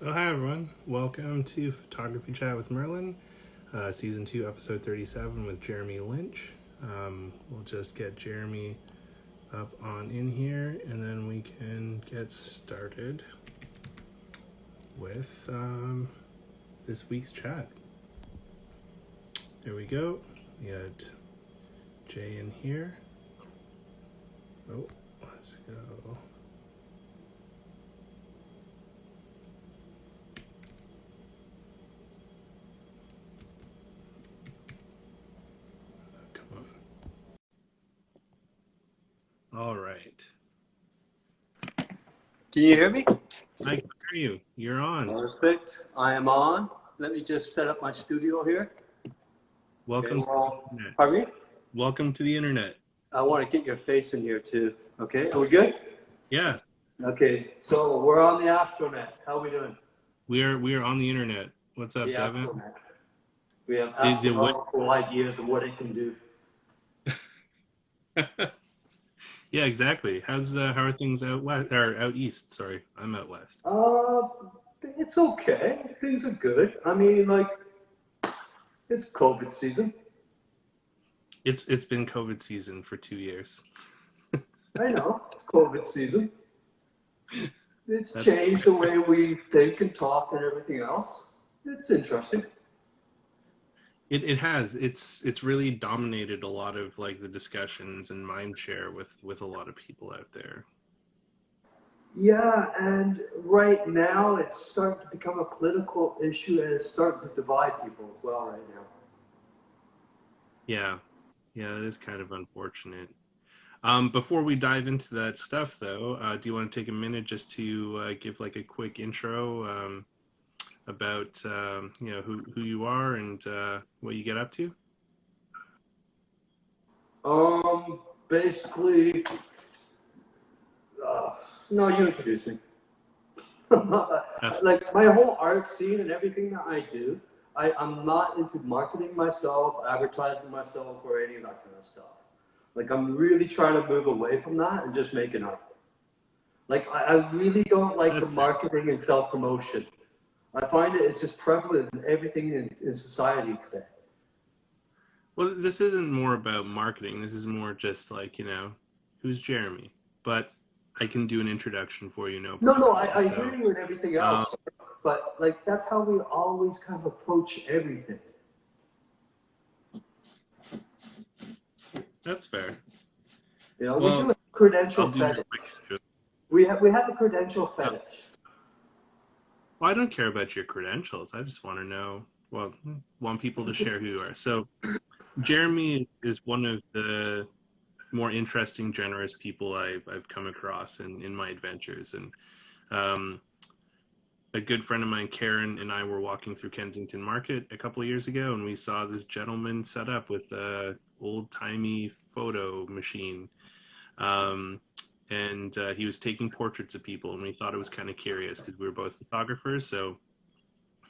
Oh, hi everyone. Welcome to Photography Chat with Merlin, Season 2, Episode 37 with Jeremy Lynch. We'll just get Jeremy up on in here and then we can get started with this week's chat. There we go. We got Jay in here. Oh, let's go. All right. Can you hear me? I can hear you. You're on. Perfect. I am on. Let me just set up my studio here. Welcome Okay, well, to the internet. pardon me? Welcome to the internet. I want to get your face in here too. Okay, are we good? Yeah. Okay, so we're on the astronet. How are we doing? We are on the internet. What's up, The Devin? astronet. We have astronomical ideas of what it can do. Yeah, exactly. How are things out west or out east? Sorry, I'm out west. It's okay. Things are good. I mean, like, it's COVID season. It's been COVID season for 2 years. I know, it's COVID season. It's changed the way we think and talk and everything else. It's interesting. It has. It's really dominated a lot of like the discussions and mind share with a lot of people out there. Yeah, and right now it's starting to become a political issue and it's starting to divide people as well right now. Yeah, it is kind of unfortunate. Before we dive into that stuff, though, do you want to take a minute just to give like a quick intro about who you are and what you get up to? Basically, no, you introduce me. Like my whole art scene and everything that I do, I'm not into marketing myself, advertising myself, or any of that kind of stuff. Like I'm really trying to move away from that and just make an art. Like I really don't like the marketing and self-promotion. I find it's just prevalent in everything in society today. Well, this isn't more about marketing. This is more just like, who's Jeremy? But I can do an introduction for you, no problem. No, I hear you and everything else, but like that's how we always kind of approach everything. That's fair. You know, we do a credential fetish. We have a credential fetish. Well, I don't care about your credentials. I just want to know. Well, want people to share who you are. So, Jeremy is one of the more interesting, generous people I've come across in my adventures. And a good friend of mine, Karen, and I were walking through Kensington Market a couple of years ago, and we saw this gentleman set up with a old-timey photo machine. And he was taking portraits of people, and we thought it was kind of curious because we were both photographers. So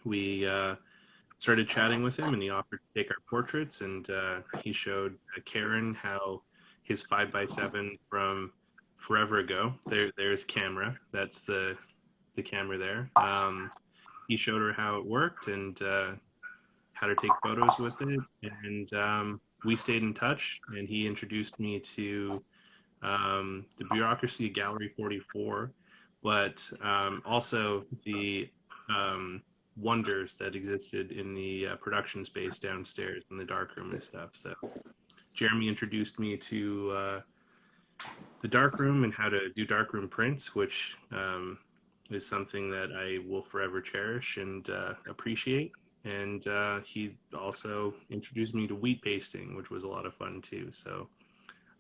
we started chatting with him, and he offered to take our portraits, and he showed Karen how his 5x7 from forever ago. There's camera. That's the camera there. He showed her how it worked and how to take photos with it, and we stayed in touch. And he introduced me to the bureaucracy of Gallery 44, but also the wonders that existed in the production space downstairs in the darkroom and stuff. So Jeremy introduced me to the darkroom and how to do darkroom prints, which is something that I will forever cherish and appreciate. And he also introduced me to wheat pasting, which was a lot of fun too. So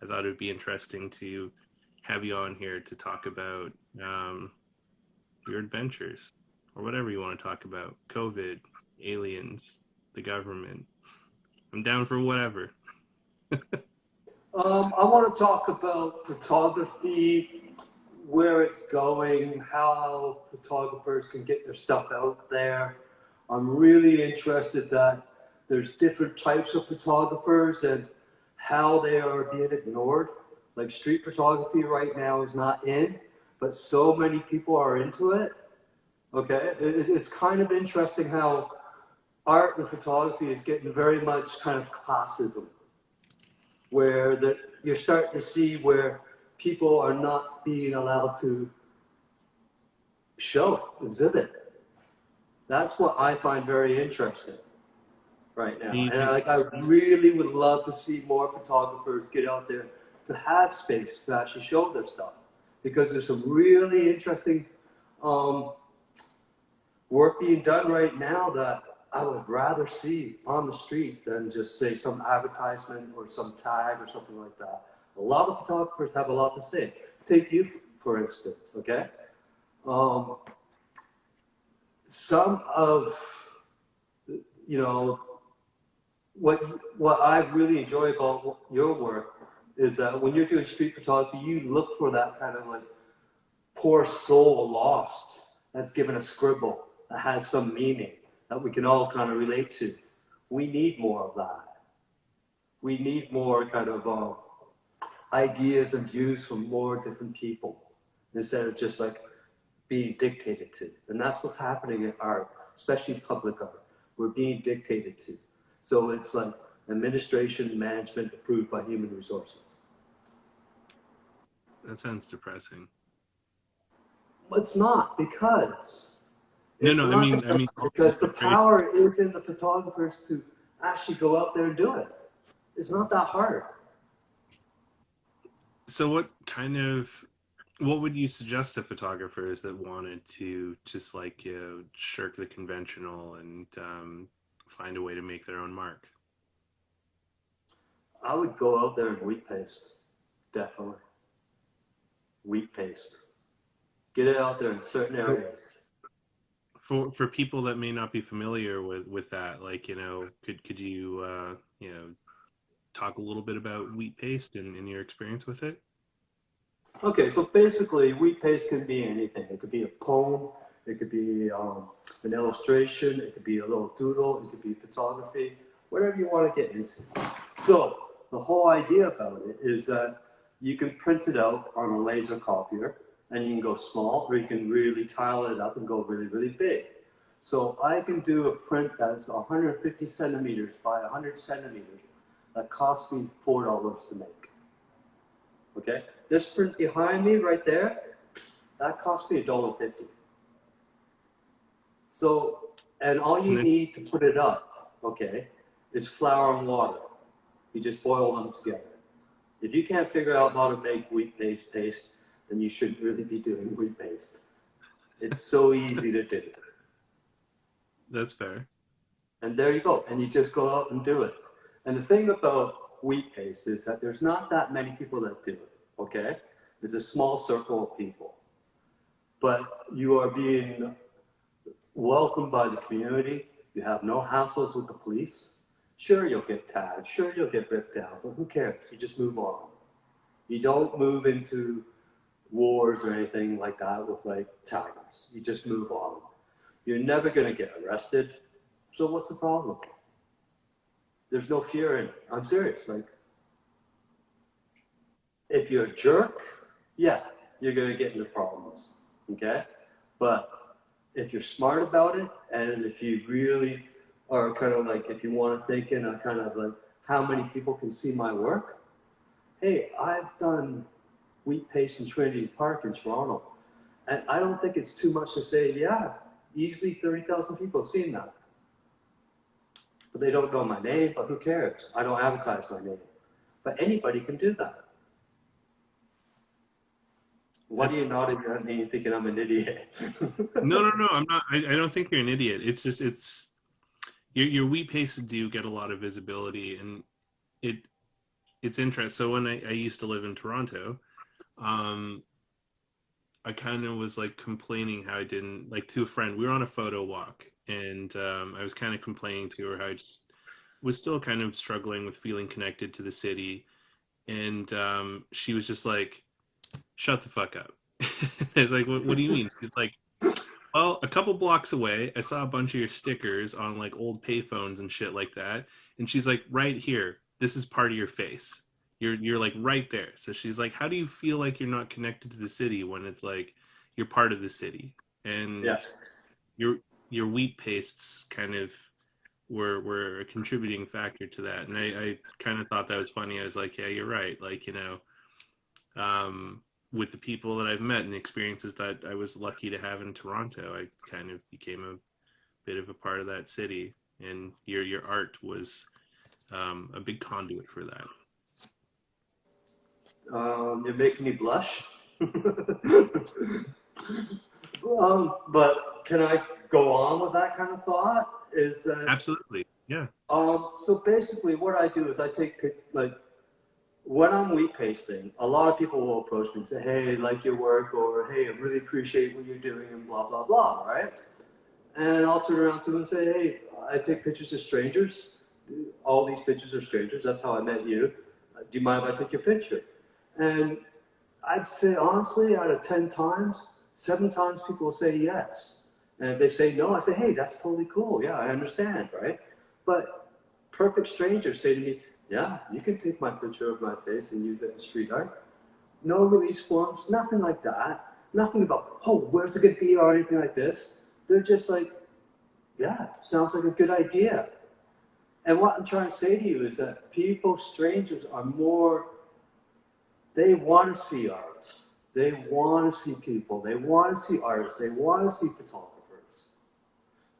I thought it would be interesting to have you on here to talk about your adventures or whatever you want to talk about. COVID, aliens, the government. I'm down for whatever. I want to talk about photography, where it's going, how photographers can get their stuff out there. I'm really interested that there's different types of photographers and how they are being ignored. Like street photography right now is not in, but so many people are into it. Okay, it's kind of interesting how art and photography is getting very much kind of classism, where you're starting to see where people are not being allowed to show, exhibit. That's what I find very interesting right now. And I really would love to see more photographers get out there to have space to actually show their stuff, because there's some really interesting work being done right now that I would rather see on the street than just say some advertisement or some tag or something like that. A lot of photographers have a lot to say. Take you, for instance, okay? Some of, you know, what I really enjoy about your work is that when you're doing street photography, you look for that kind of like poor soul lost that's given a scribble that has some meaning that we can all kind of relate to. We need more of that. We need more kind of ideas and views from more different people instead of just like being dictated to. And that's what's happening in art, especially public art. We're being dictated to. So it's like administration, management approved by human resources. That sounds depressing. Well, it's not, because No, I mean, because the power is in the photographers to actually go out there and do it. It's not that hard. So what would you suggest to photographers that wanted to just like, shirk the conventional and find a way to make their own mark? I would go out there and wheat paste, definitely. Wheat paste. Get it out there in certain areas. For people that may not be familiar with that, like, could you talk a little bit about wheat paste and your experience with it? Okay, so basically, wheat paste can be anything. It could be a poem, it could be an illustration, it could be a little doodle, it could be photography, whatever you want to get into. So the whole idea about it is that you can print it out on a laser copier, and you can go small, or you can really tile it up and go really, really big. So I can do a print that's 150 centimeters by 100 centimeters that costs me $4 to make. Okay, this print behind me right there, that cost me $1.50. So, and all you need to put it up, okay, is flour and water. You just boil them together. If you can't figure out how to make wheat paste, then you shouldn't really be doing wheat paste. It's so easy to do. That's fair. And there you go. And you just go out and do it. And the thing about wheat paste is that there's not that many people that do it, okay? There's a small circle of people. But you are being welcomed by the community. You have no hassles with the police. Sure, you'll get tagged. Sure, you'll get ripped down. But who cares? You just move on. You don't move into wars or anything like that with like taggers. You just move on. You're never going to get arrested. So what's the problem? There's no fear in it. I'm serious. Like, if you're a jerk, yeah, you're going to get into problems. Okay? But if you're smart about it, and if you really are kind of like, if you want to think in a kind of like, how many people can see my work? Hey, I've done wheat paste in Trinity Park in Toronto. And I don't think it's too much to say, yeah, easily 30,000 people have seen that. But they don't know my name, but who cares? I don't advertise my name. But anybody can do that. What are you nodding at me thinking I'm an idiot? No, I'm not. I don't think you're an idiot. It's just your wheat pastes do get a lot of visibility, and it's interesting. So when I used to live in Toronto, I kind of was like complaining how I didn't, like, to a friend. We were on a photo walk, and I was kind of complaining to her how I just was still kind of struggling with feeling connected to the city, and she was just like, "Shut the fuck up." It's like, what do you mean? It's like, well, a couple blocks away, I saw a bunch of your stickers on like old payphones and shit like that. And she's like, right here, this is part of your face. You're like right there. So she's like, how do you feel like you're not connected to the city when it's like you're part of the city? And Yes. your wheat pastes kind of were a contributing factor to that, and I kind of thought that was funny. I was like, yeah, you're right. Like, with the people that I've met and the experiences that I was lucky to have in Toronto, I kind of became a bit of a part of that city, and your art was a big conduit for that. You're making me blush. But can I go on with that kind of thought? Is that Absolutely, yeah. so basically what I do is I take like when I'm wheat pasting, a lot of people will approach me and say, hey, like your work, or hey, I really appreciate what you're doing, and blah blah blah, right? And I'll turn around to them and say, hey, I take pictures of strangers. All these pictures are strangers. That's how I met you. Do you mind if I take your picture? And I'd say, honestly, out of 10 times, 7 times people will say yes. And if they say no, I say, hey, that's totally cool. Yeah, I understand, right? But perfect strangers say to me, yeah, you can take my picture of my face and use it in street art. No release forms, nothing like that. Nothing about, oh, where's it going to be or anything like this. They're just like, yeah, sounds like a good idea. And what I'm trying to say to you is that people, strangers, are more, they want to see art. They want to see people. They want to see artists. They want to see photographers.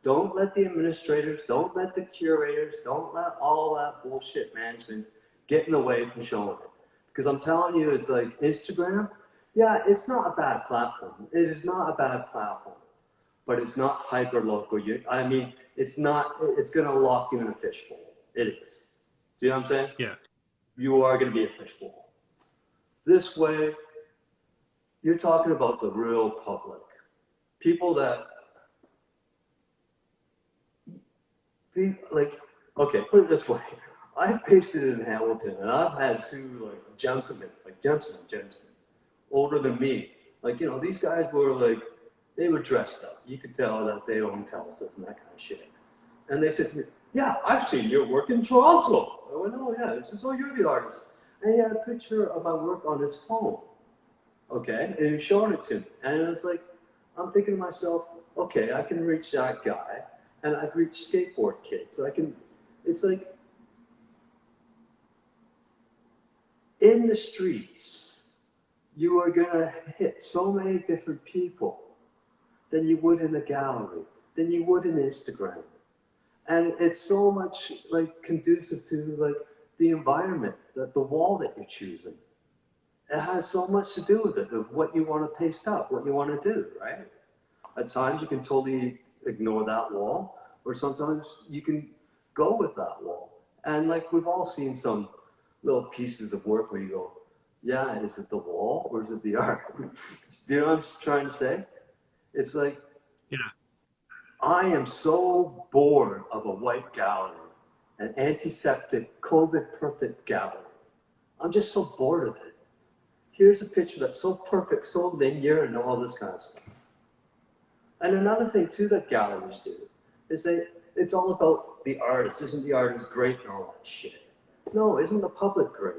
Don't let the administrators, don't let the curators, don't let all that bullshit management get in the way from showing it. Because I'm telling you, it's like Instagram, yeah, it's not a bad platform. It is not a bad platform. But it's not hyper-local. I mean, it's not, it's going to lock you in a fishbowl. It is. Do you know what I'm saying? Yeah. You are going to be a fishbowl. This way, you're talking about the real public. People that, like, okay, put it this way. I pasted in Hamilton, and I've had 2, like, gentlemen, older than me. Like, these guys were, like, they were dressed up. You could tell that they own Telus and that kind of shit. And they said to me, yeah, I've seen your work in Toronto. I went, oh, yeah. He says, oh, you're the artist. And he had a picture of my work on his phone. Okay? And he was showing it to me. And it was like, I'm thinking to myself, okay, I can reach that guy. And I've reached skateboard kids. It's like, in the streets, you are going to hit so many different people than you would in a gallery, than you would in Instagram. And it's so much like conducive to like the environment, the wall that you're choosing. It has so much to do with it, of what you want to paste up, what you want to do, right? At times you can totally ignore that wall, or sometimes you can go with that wall. And like we've all seen some little pieces of work where you go, yeah, is it the wall or is it the art? Do you know what I'm trying to say? It's like, Yeah. I am so bored of a white gallery, an antiseptic, COVID-perfect gallery. I'm just so bored of it. Here's a picture that's so perfect, so linear, and all this kind of stuff. And another thing, too, that galleries do is it's all about the artist. Isn't the artist great and all that shit? No, isn't the public great?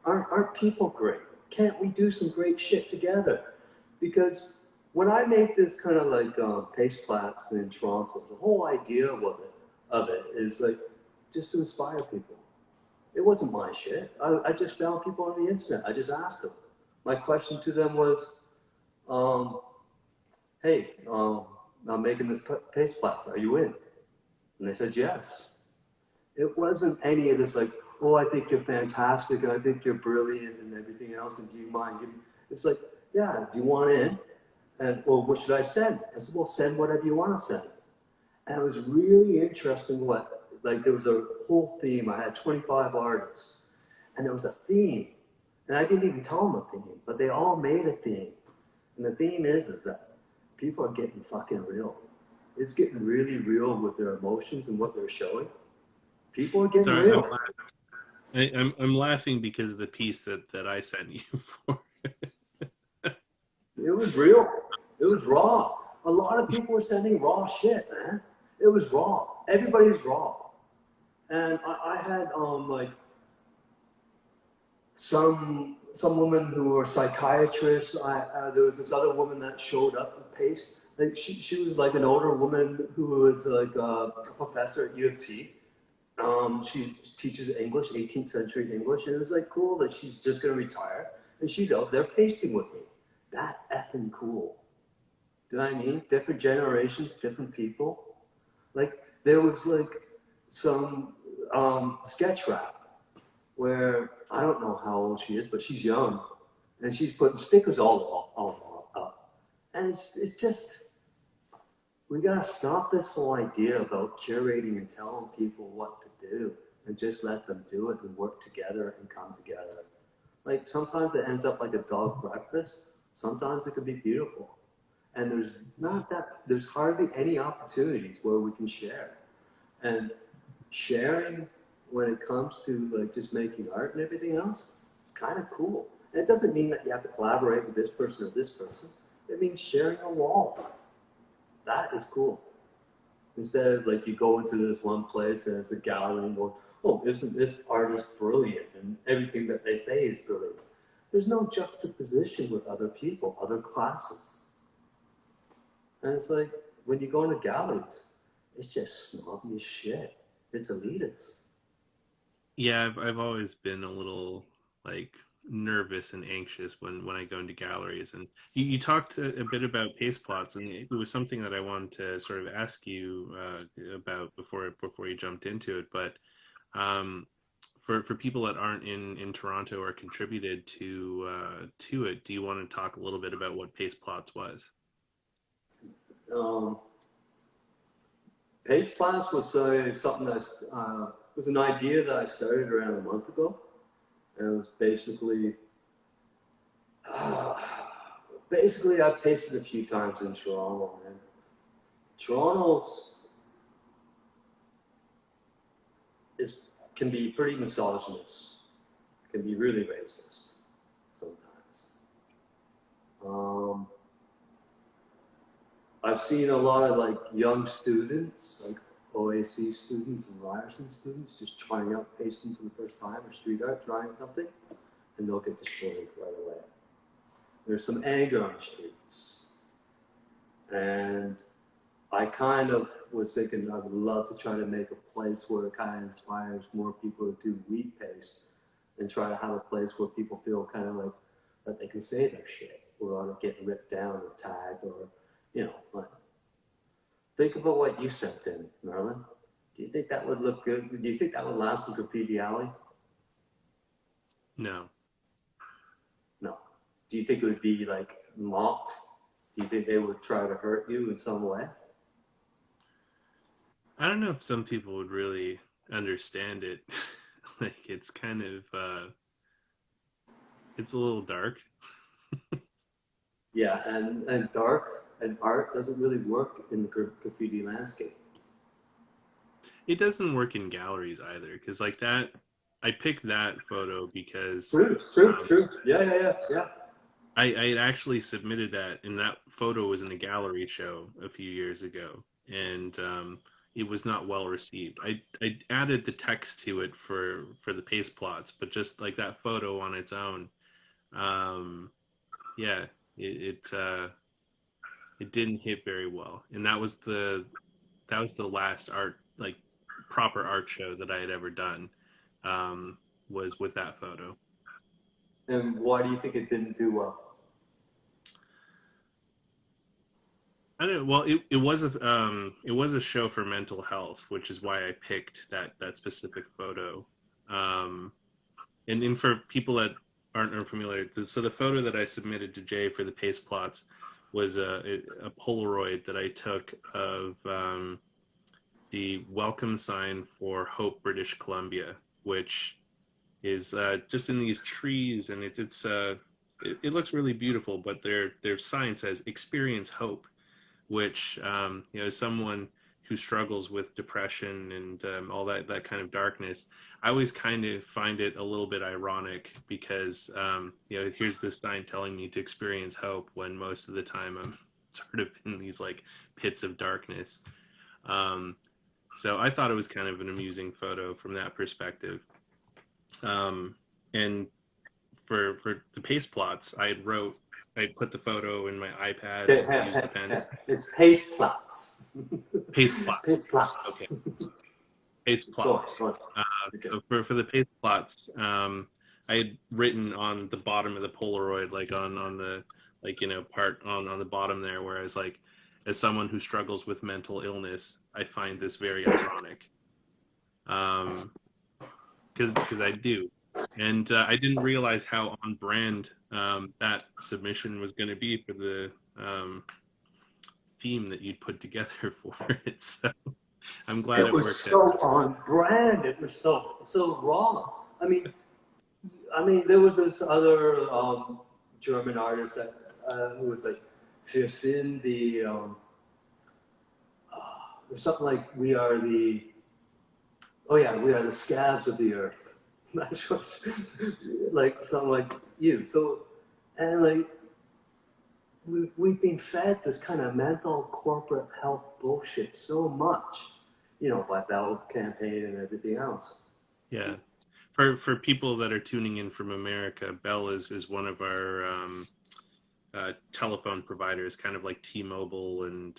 Aren't people great? Can't we do some great shit together? Because when I made this kind of like Paste Platz in Toronto, the whole idea of it is like just to inspire people. It wasn't my shit. I just found people on the internet. I just asked them. My question to them was, hey, I'm making this Paste Platz. Are you in? And they said yes. It wasn't any of this like, oh, I think you're fantastic and I think you're brilliant and everything else, and do you mind giving? It's like, yeah, do you want in? And, well, what should I send? I said, well, send whatever you want to send. And it was really interesting there was a whole theme. I had 25 artists, and there was a theme. And I didn't even tell them a theme, but they all made a theme. And the theme is that people are getting fucking real. It's getting really real with their emotions and what they're showing. People are getting real. I'm laughing because of the piece that I sent you for. It was real. It was raw. A lot of people were sending raw shit, man. It was raw. Everybody's raw. And I had like some women who were psychiatrists. There was this other woman that showed up with Paste, Like she was like an older woman who was like a professor at U of T. She teaches English, 18th century English, and it was like cool that she's just gonna retire and she's out there pasting with me. That's effing cool. Do you know what I mean? Different generations, different people. Like there was like some sketch rap where I don't know how old she is, but she's young, and she's putting stickers all up, and it's just we gotta stop this whole idea about curating and telling people what to do, and just let them do it and work together and come together. Like sometimes it ends up like a dog breakfast. Sometimes it could be beautiful, and there's hardly any opportunities where we can share, and sharing when it comes to like just making art and everything else, it's kind of cool. And it doesn't mean that you have to collaborate with this person or this person. It means sharing a wall. That is cool. Instead of like you go into this one place and it's a gallery and go, oh, isn't this artist brilliant? And everything that they say is brilliant. There's no juxtaposition with other people, other classes. And it's like when you go into galleries, it's just snobby as shit. It's elitist. Yeah, I've always been a little like nervous and anxious when I go into galleries. And you talked a bit about Paste Plots, and it was something that I wanted to sort of ask you about before you jumped into it. But for people that aren't in Toronto or contributed to it, do you want to talk a little bit about what Paste Plots was? Um, Paste Platz was something that was an idea that I started around a month ago, and it was uh, basically I pasted a few times in Toronto, and Toronto is can be pretty misogynist, can be really racist sometimes. Um, I've seen a lot of like young students, like OAC students and Ryerson students, just trying out pasting for the first time or street art, trying something, and they'll get destroyed right away. There's some anger on the streets, and I kind of was thinking I would love to try to make a place where it kind of inspires more people to do wheat paste, and try to have a place where people feel kind of like that they can say their shit without getting ripped down or tagged or, you know, like, think about what you sent in, Merlin. Do you think that would look good? Do you think that would last in Graffiti Alley? No. No. Do you think it would be like mocked? Do you think they would try to hurt you in some way? I don't know if some people would really understand it. Like it's kind of it's a little dark. Yeah, and dark and art doesn't really work in the graffiti landscape. It doesn't work in galleries either, because like that, I picked that photo because True, true, um, true. Yeah. I had actually submitted that, and that photo was in a gallery show a few years ago, and it was not well received. I added the text to it for the paste plots, but just like that photo on its own, um, yeah, it didn't hit very well, and that was the last art like proper art show that I had ever done, um, was with that photo. And why do you think it didn't do well? I don't know. Well, it was a show for mental health, which is why I picked that specific photo. Um, and for people that aren't unfamiliar, so the photo that I submitted to Jay for the paste plots was a Polaroid that I took of the welcome sign for Hope, British Columbia, which is just in these trees, and it looks really beautiful. But their sign says "Experience Hope," which as someone who struggles with depression and all that kind of darkness, I always kind of find it a little bit ironic because here's this sign telling me to experience hope when most of the time I'm sort of in these like pits of darkness. Um, so I thought it was kind of an amusing photo from that perspective. And for the paste plots, I had wrote I put the photo in my iPad Hey, and use the pen. It's Paste Platz. Paste Platz. Paste Platz. Okay. Paste Go on, Platz. go on. Okay. So for the Paste Platz, I had written on the bottom of the Polaroid, like on the like part on the bottom there, whereas like as someone who struggles with mental illness, I find this very ironic. Because I do, and I didn't realize how on brand that submission was going to be for the theme that you'd put together for it. So I'm glad It it was worked out. so on brand. It was so raw. I mean, there was this other German artist that who was like, "Wir sind the," or something like, "We are the." Oh yeah, we are the scabs of the earth. That's what, like something like you. So, and like we've been fed this kind of mental corporate health bullshit so much, by Bell campaign and everything else. Yeah. For people that are tuning in from America, Bell is one of our telephone providers, kind of like T-Mobile and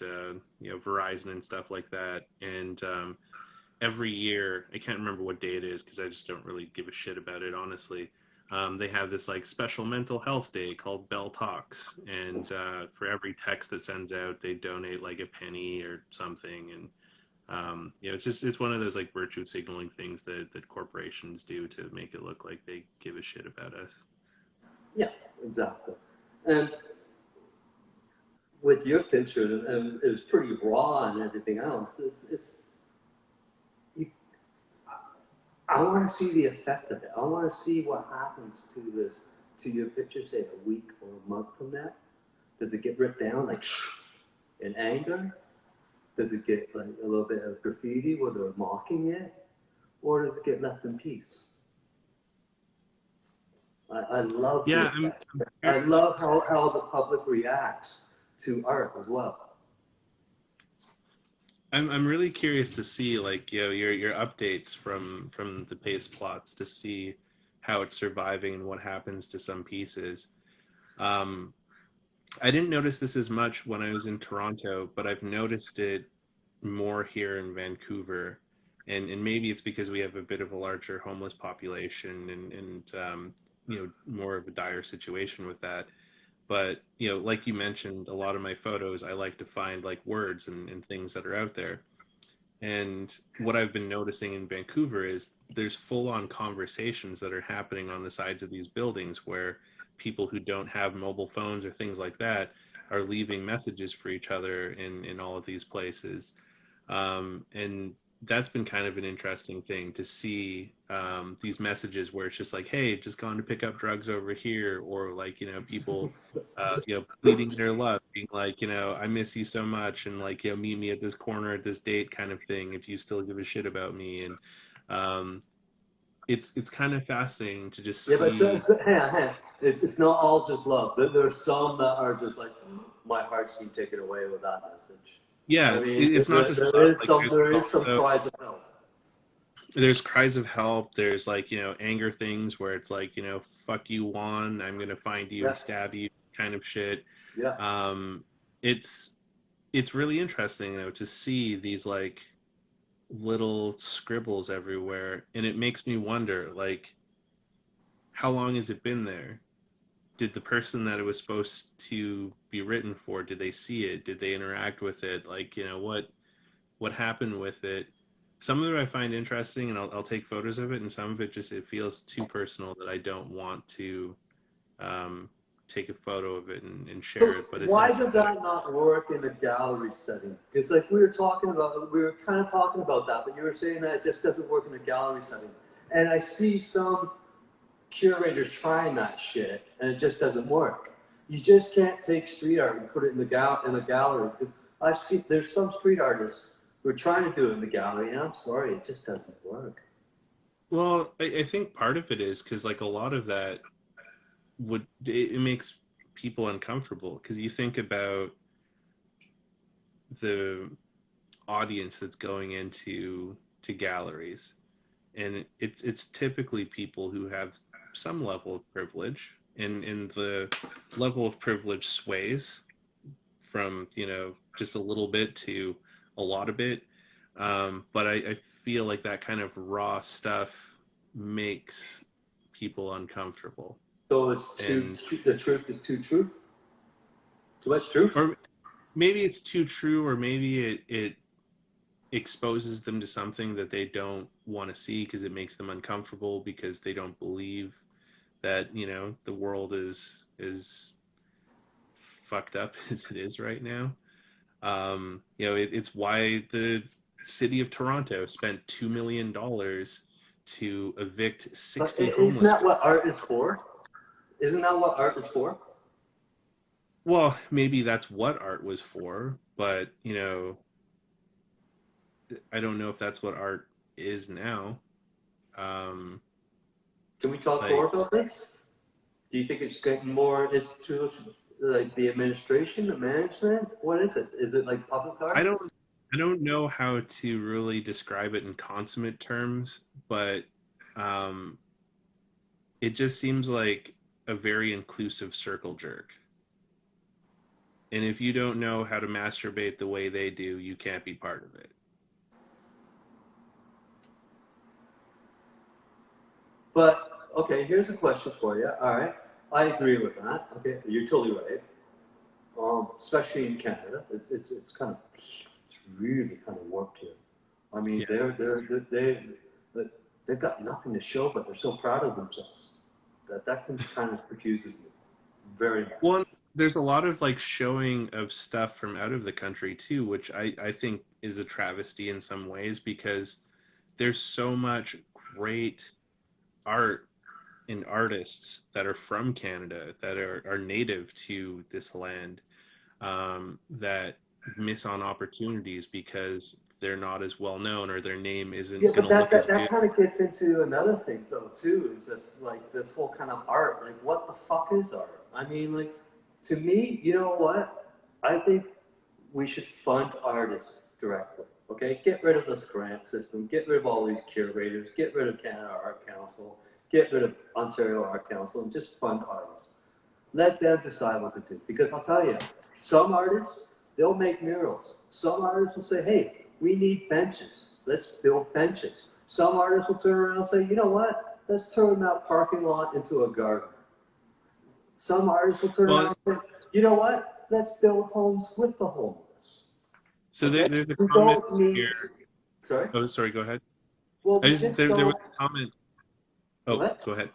Verizon and stuff like that. And every year, I can't remember what day it is because I just don't really give a shit about it, honestly. They have this like special mental health day called Bell Talks, and for every text that sends out, they donate like a penny or something, and it's one of those like virtue signaling things that corporations do to make it look like they give a shit about us. Yeah, exactly. And with your picture, and it was pretty raw and everything else. It's you, I want to see the effect of it. I want to see what happens to your picture, say a week or a month from now. Does it get ripped down like in anger? Does it get like a little bit of graffiti where they're mocking it? Or does it get left in peace? I love the Yeah, effect. I love how the public reacts to art as well. I'm really curious to see like your updates from the Paste Plots to see how it's surviving and what happens to some pieces. Um, I didn't notice this as much when I was in Toronto, but I've noticed it more here in Vancouver, and maybe it's because we have a bit of a larger homeless population and more of a dire situation with that. But like you mentioned, a lot of my photos I like to find like words and things that are out there. And what I've been noticing in Vancouver is there's full-on conversations that are happening on the sides of these buildings where people who don't have mobile phones or things like that are leaving messages for each other in all of these places. And that's been kind of an interesting thing to see these messages where it's just like, hey, just gone to pick up drugs over here, or like people pleading their love, being like, I miss you so much, and like meet me at this corner at this date, kind of thing, if you still give a shit about me. And um, it's kind of fascinating to just Yeah, but see. hang on, hang on. It's not all just love. There's some that are just like, my heart's been taken away with that message. I Yeah, mean, it's not just there love. is Like some also cries of help. there's cries of help. There's like anger things where it's like fuck you, Juan, I'm gonna find you Yeah, and stab you, kind of shit. yeah. um it's it's really interesting though to see these like little scribbles everywhere, and it makes me wonder like how long has it been there? Did the person that it was supposed to be written for, did they see it, did they interact with it, like what happened with it? Some of it I find interesting, and I'll take photos of it, and some of it just it feels too personal that I don't want to um, take a photo of it and So share it. But it's why something does that that not work in a gallery setting? Because like we were kind of talking about that, but you were saying that it just doesn't work in a gallery setting. And I see some curators trying that shit, and it just doesn't work. You just can't take street art and put it in in a gallery. Because I've seen there's some street artists who are trying to do it in the gallery, and I'm sorry, it just doesn't work. well, I think part of it is because like a lot of that it makes people uncomfortable because you think about the audience that's going into to galleries, and it's typically people who have some level of privilege, and the level of privilege sways from, you know, just a little bit to a lot of it. But I feel like that kind of raw stuff makes people uncomfortable. So it's too, And the truth is too true? Too much truth? or maybe it's too true, or maybe it exposes them to something that they don't want to see because it makes them uncomfortable because they don't believe that, you know, the world is fucked up as it is right now. You know, it's why the city of Toronto spent $2 million to evict But 60 isn't homeless that people. what art is for? Isn't that what art is for? Well, maybe that's what art was for, but, you know, I don't know if that's what art is now. Um, Can we talk more like, about this? Do you think it's getting more, it's to like the administration, the management? What is it? Is it like public I art? don't, I don't know how to really describe it in consummate terms, but um, it just seems like a very inclusive circle jerk. And if you don't know how to masturbate the way they do, you can't be part of it. But okay, here's a question for you. All right, I agree with that. Okay, you're totally right. Especially in Canada, it's kind of it's really kind of warped here. I mean, Yeah. they've got nothing to show, but they're so proud of themselves that kind of confuses me very much. Well, there's a lot of like showing of stuff from out of the country too, which I think is a travesty in some ways because there's so much great art and artists that are from Canada that are native to this land, that miss on opportunities because they're not as well known or their name Yeah, isn't going but to look as that good. kind of gets into another thing though too. Is just like this whole kind of art. Like, what the fuck is art? I mean, like, to me, you know what? I think we should fund artists directly. Okay, get rid of this grant system. Get rid of all these curators. Get rid of Canada Art Council. Get rid of Ontario Art Council, and just fund artists. Let them decide what to do. Because I'll tell you, some artists, they'll make murals. Some artists will say, hey, we need benches. Let's build benches. Some artists will turn around and say, you know what? Let's turn that parking lot into a garden. Some artists will turn Well, around and say, you know what? Let's build homes with the homeless. so Okay? there's a We comment don't need, here. sorry? Oh, sorry, go ahead. Well, I we just just there was don't, a comment. Oh, what? go ahead.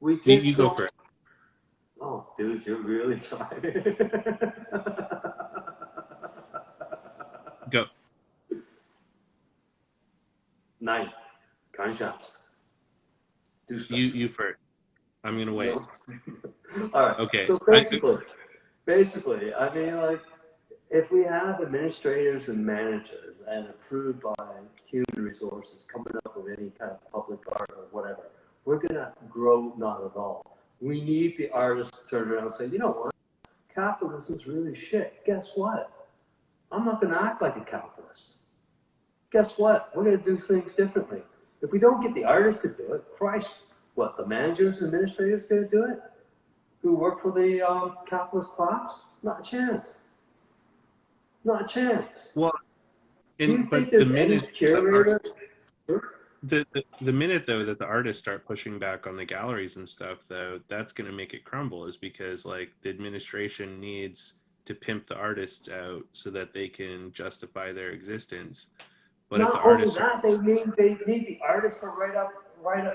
We You just go don't, for it. oh, dude, you're really trying. Go. 9. Kind shots. Do You space. first. I'm gonna wait. No. All right. Okay. So basically, I mean, like, if we have administrators and managers and approved by human resources coming up with any kind of public art or whatever, we're gonna grow not at all. We need the artists to turn around and say, you know what, capitalism's really shit. Guess what? I'm not gonna act like a capitalist. Guess what? We're gonna do things differently. If we don't get the artists to do it, Christ, what, the managers and administrators gonna do it? Who work for the capitalist class? Not a chance. Not a chance. Well, Do you and think but the there's any minute the art, curator? the minute though that the artists start pushing back on the galleries and stuff, though, that's gonna make it crumble, is because like the administration needs to pimp the artists out so that they can justify their existence. But if the Not only artists are, that, they need the artists to write up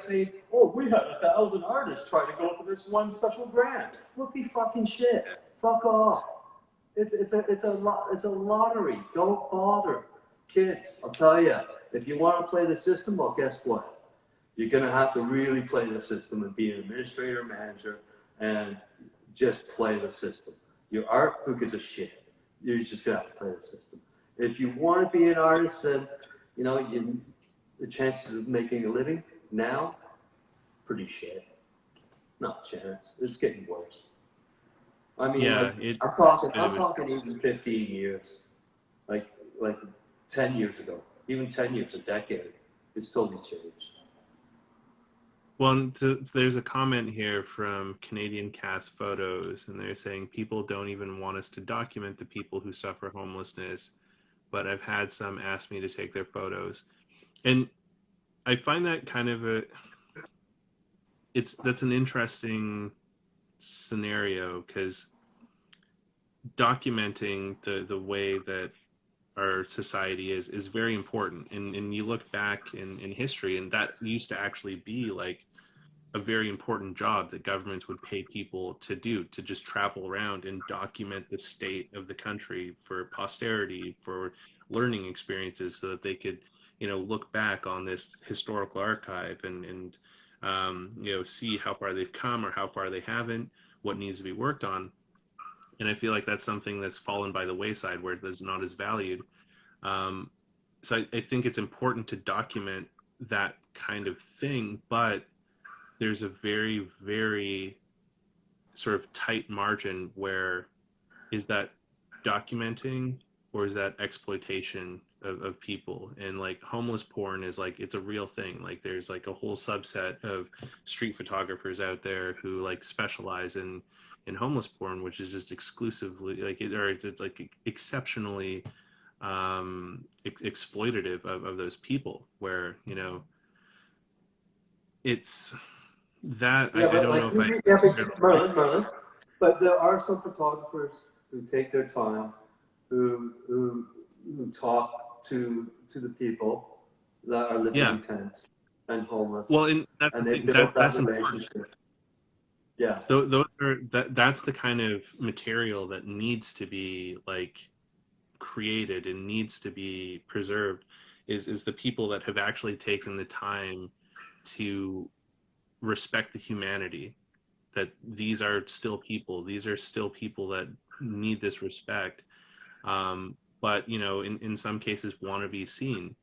saying, "Oh, we had 1,000 artists try to go for this one special grant." Rookie fucking shit. Fuck off. It's a lottery. Don't bother, kids. I'll tell you, if you want to play the system, well, guess what? You're gonna have to really play the system and be an administrator, manager, and just play the system. Your art, who gives a shit? You're just gonna have to play the system. If you want to be an artist, then you know the chances of making a living now, pretty shit. Not a chance. It's getting worse. I mean, like, yeah, it's been I'm a bit. talking even 15 years, like like 10 years ago, even 10 years, a decade. It's totally changed. Well, there's a comment here from Canadian Cast Photos, and they're saying people don't even want us to document the people who suffer homelessness, but I've had some ask me to take their photos. And I find that kind of that's an interesting scenario because documenting the way that our society is very important. And you look back in history, and that used to actually be like a very important job that governments would pay people to do, to just travel around and document the state of the country for posterity, for learning experiences, so that they could, look back on this historical archive and see how far they've come or how far they haven't, what needs to be worked on. And I feel like that's something that's fallen by the wayside, where it's not as valued. Um, so I think it's important to document that kind of thing, but there's a very, very sort of tight margin where is that documenting or is that exploitation of people? And like homeless porn is like, it's a real thing. Like there's like a whole subset of street photographers out there who like specialize in homeless porn, which is just exclusively like it's like exceptionally exploitative of those people, where it's that Yeah, I but don't know like, if I yeah, but necessarily Merlin, but there are some photographers who take their time, who talk to the people that are living yeah. in tents and homeless, Well, and that's the and they thing, build that that's important. relationship. Yeah, Those are that's the kind of material that needs to be like created and needs to be preserved, is the people that have actually taken the time to respect the humanity, that these are still people that need this respect, but in some cases want to be seen.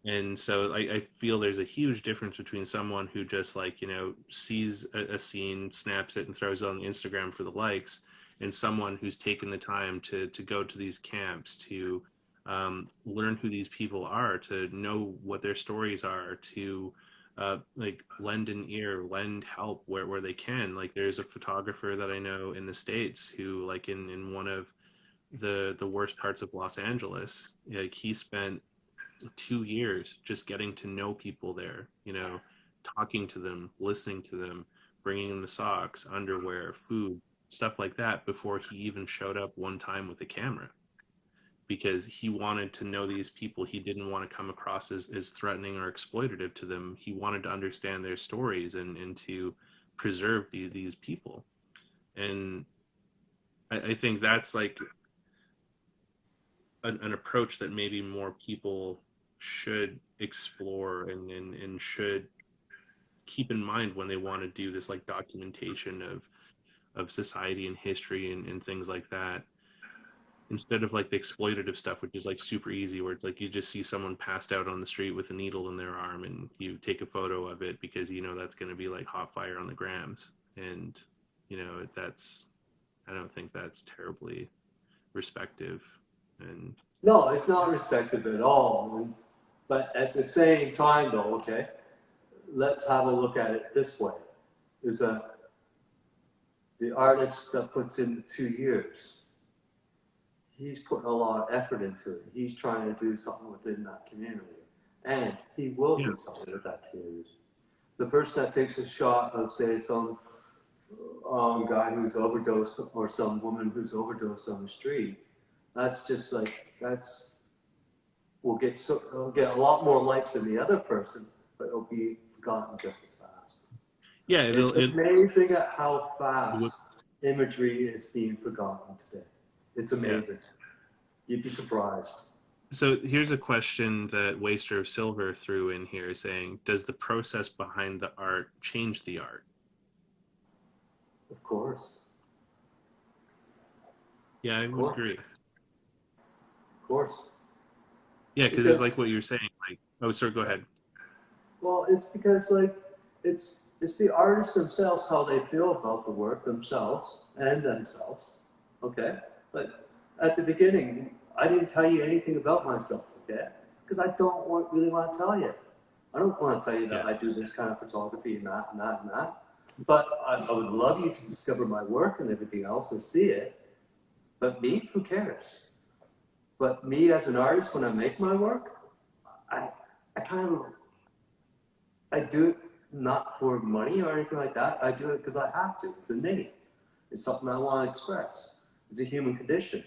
And so I feel there's a huge difference between someone who just like, sees a scene, snaps it and throws it on Instagram for the likes, and someone who's taken the time to go to these camps, to learn who these people are, to know what their stories are, to like lend an ear, lend help where they can. Like there's a photographer that I know in the States who like in one of the worst parts of Los Angeles, like he spent 2 years just getting to know people there, talking to them, listening to them, bringing them the socks, underwear, food, stuff like that before he even showed up one time with a camera, because he wanted to know these people. He didn't want to come across as threatening or exploitative to them. He wanted to understand their stories and to preserve these people. And I think that's like an approach that maybe more people should explore and should keep in mind when they want to do this like documentation of society and history and things like that, instead of like the exploitative stuff, which is like super easy, where it's like you just see someone passed out on the street with a needle in their arm and you take a photo of it because that's going to be like hot fire on the grams. And that's, I don't think that's terribly respective. And no, it's not respected at all. But at the same time, though, okay, let's have a look at it this way: is that the artist that puts in the 2 years, he's putting a lot of effort into it. He's trying to do something within that community, and he will yeah, do something with that community. The person that takes a shot of, say, some guy who's overdosed or some woman who's overdosed on the street, that's just like will get a lot more likes than the other person, but it'll be forgotten just as fast. yeah, It's it amazing at how would, fast imagery is being forgotten today. It's yeah. amazing. You'd be surprised. So here's a question that Waster of Silver threw in here, saying, does the process behind the art change the art? Of course. Yeah, I Of would course. agree. Of course. Yeah, because it's Because, like what you're saying. Like, oh, sorry, go ahead. well, it's because like it's the artists themselves, how they feel about the work themselves and themselves. Okay? But at the beginning, I didn't tell you anything about myself, okay? Because I don't really want to tell you. I don't want to tell you that I do this kind of photography and that and that and that. But I would love you to discover my work and everything else and see it. But me, who cares? But me as an artist, when I make my work, I kind of, I do it not for money or anything like that. I do it because I have to. It's innate. It's something I want to express. It's a human condition.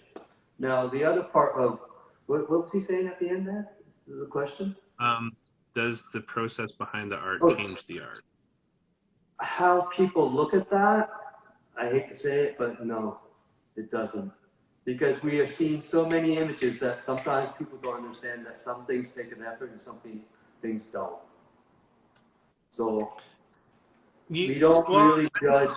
Now, the other part of, what was he saying at the end there? The question? Does the process behind the art change the art? How people look at that, I hate to say it, but no, it doesn't. Because we have seen so many images that sometimes people don't understand that some things take an effort and some things don't. So we don't really judge.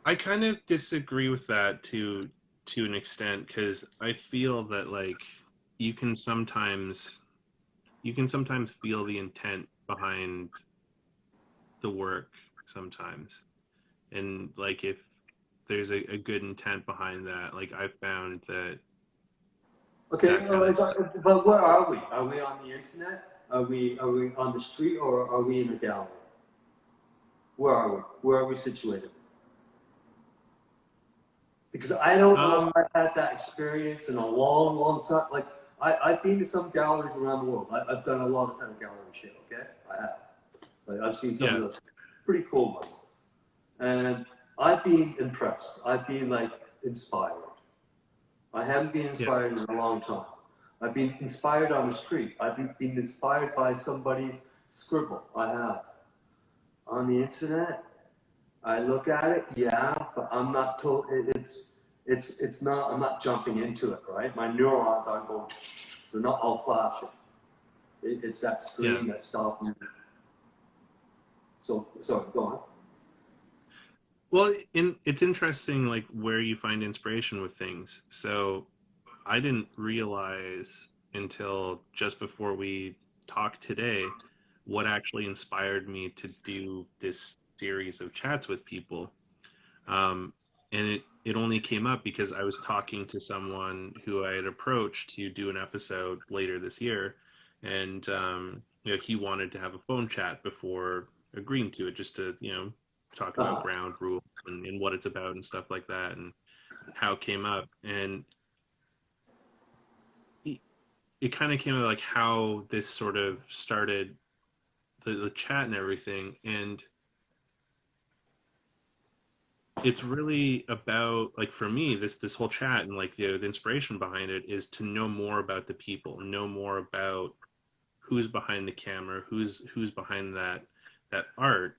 I kind of disagree with that to an extent, because I feel that like you can sometimes feel the intent behind the work sometimes, and like if there's a good intent behind that, like I've found that. Okay, but where are we? Are we on the internet? Are we on the street, or are we in a gallery? Where are we? Where are we situated? Because I don't know if I've had that experience in a long, long time. Like I've been to some galleries around the world. I've done a lot of kind of gallery shit. Okay, I have. Like I've seen some of those pretty cool ones, and I've been impressed. I've been like inspired. I haven't been inspired in a long time. I've been inspired on the street. I've been inspired by somebody's scribble. I have. On the internet, I look at it, yeah, but I'm not told. It's not. I'm not jumping into it, right? My neurons aren't going. They're not all flashing. It's that screen that stops me. So sorry, go on. Well, it's interesting, like where you find inspiration with things. So I didn't realize until just before we talked today what actually inspired me to do this series of chats with people. And it only came up because I was talking to someone who I had approached to do an episode later this year, and he wanted to have a phone chat before agreeing to it, just to talk about ground rules and what it's about and stuff like that, and how it came up. And it kind of came out like how this sort of started the chat and everything. And it's really about, like, for me, this whole chat and like the inspiration behind it is to know more about the people, know more about who's behind the camera, who's behind that art.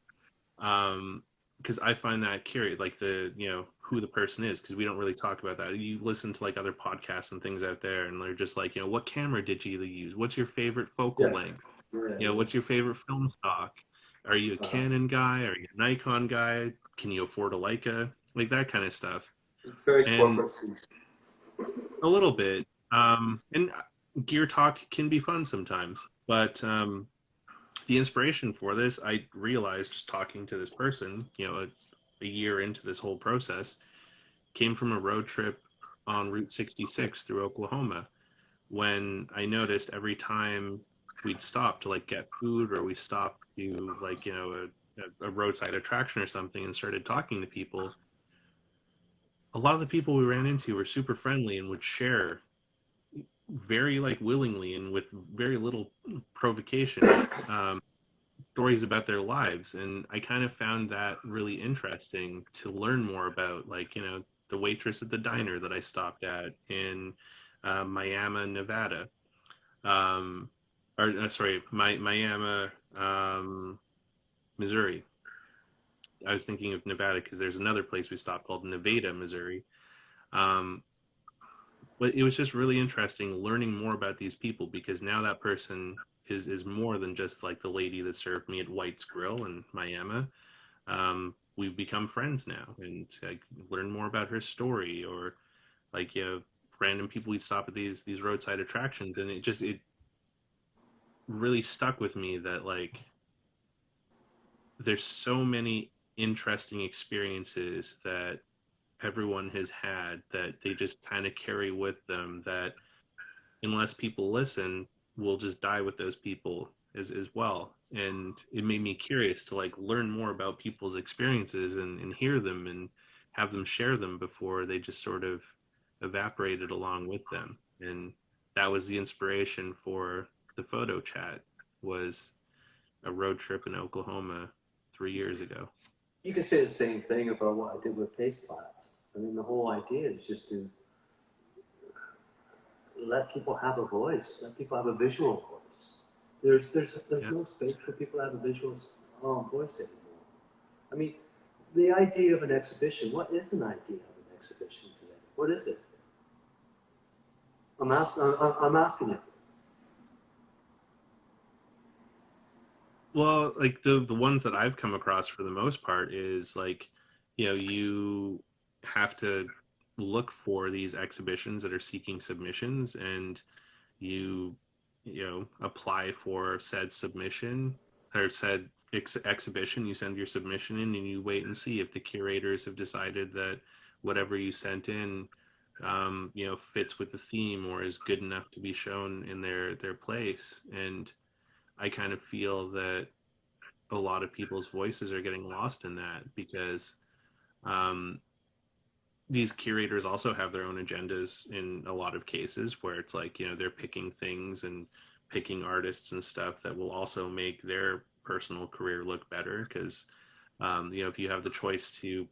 Because I find that curious, like who the person is, because we don't really talk about that. You listen to like other podcasts and things out there, and they're just like, what camera did you use? What's your favorite focal length? What's your favorite film stock? Are you a Canon guy? Are you a Nikon guy? Can you afford a Leica? Like that kind of stuff. It's very And corporate. a little bit. And gear talk can be fun sometimes, but the inspiration for this, I realized just talking to this person, a year into this whole process, came from a road trip on Route 66 through Oklahoma, when I noticed every time we'd stop to like get food, or we stopped to like a roadside attraction or something, and started talking to people, a lot of the people we ran into were super friendly and would share very like willingly and with very little provocation, stories about their lives. And I kind of found that really interesting to learn more about, like the waitress at the diner that I stopped at in Miami, Nevada. Sorry, Miami, Missouri. I was thinking of Nevada because there's another place we stopped called Nevada, Missouri. Um, but it was just really interesting learning more about these people, because now that person is more than just like the lady that served me at White's Grill in Miami. We've become friends now, and I learn more about her story, or like random people we'd stop at these roadside attractions, and it really stuck with me that like there's so many interesting experiences that everyone has had that they just kind of carry with them, that unless people listen, we'll just die with those people. as well. And it made me curious to like learn more about people's experiences and hear them and have them share them before they just sort of evaporated along with them. And that was the inspiration for the photo chat, was a road trip in Oklahoma 3 years ago. You could say the same thing about what I did with Paste Platz. I mean, the whole idea is just to let people have a voice, let people have a visual voice. There's Yeah. no space for people to have a visual voice anymore. I mean, the idea of an exhibition, what is an idea of an exhibition today? What is it? I'm asking you. Well, like the ones that I've come across for the most part is like, you have to look for these exhibitions that are seeking submissions, and you apply for said submission or said exhibition. You send your submission in, and you wait and see if the curators have decided that whatever you sent in fits with the theme or is good enough to be shown in their place. And I kind of feel that a lot of people's voices are getting lost in that, because um, these curators also have their own agendas in a lot of cases, where it's like, they're picking things and picking artists and stuff that will also make their personal career look better. Because if you have the choice to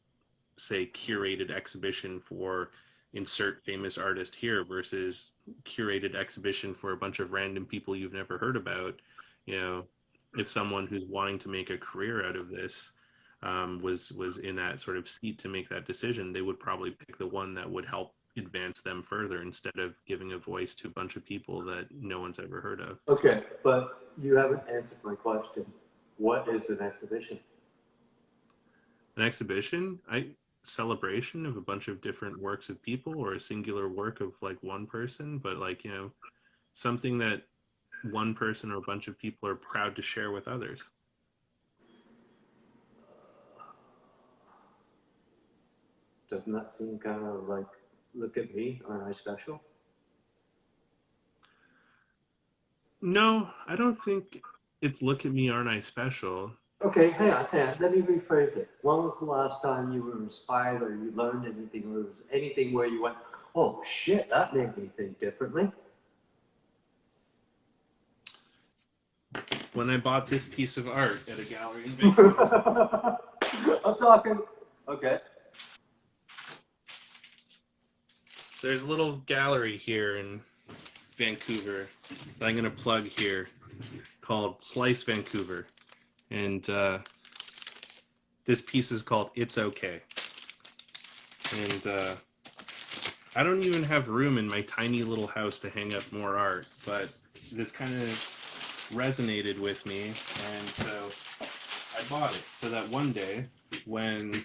say curated exhibition for insert famous artist here versus curated exhibition for a bunch of random people you've never heard about, you know if someone who's wanting to make a career out of this was in that sort of seat to make that decision, they would probably pick the one that would help advance them further, instead of giving a voice to a bunch of people that no one's ever heard of. Okay, but you haven't answered my question. What is an exhibition? An exhibition, I celebration of a bunch of different works of people, or a singular work of like one person, but like, something that one person or a bunch of people are proud to share with others. Doesn't that seem kind of like, look at me, aren't I special? No, I don't think it's look at me, aren't I special. Okay, hang on. Let me rephrase it. When was the last time you were inspired or you learned anything, or was anything where you went, oh shit, that made me think differently? When I bought this piece of art at a gallery in Vancouver. I'm talking. Okay. So there's a little gallery here in Vancouver that I'm going to plug here, called Slice Vancouver. And this piece is called It's Okay. And I don't even have room in my tiny little house to hang up more art, but this kind of resonated with me, and so I bought it so that one day when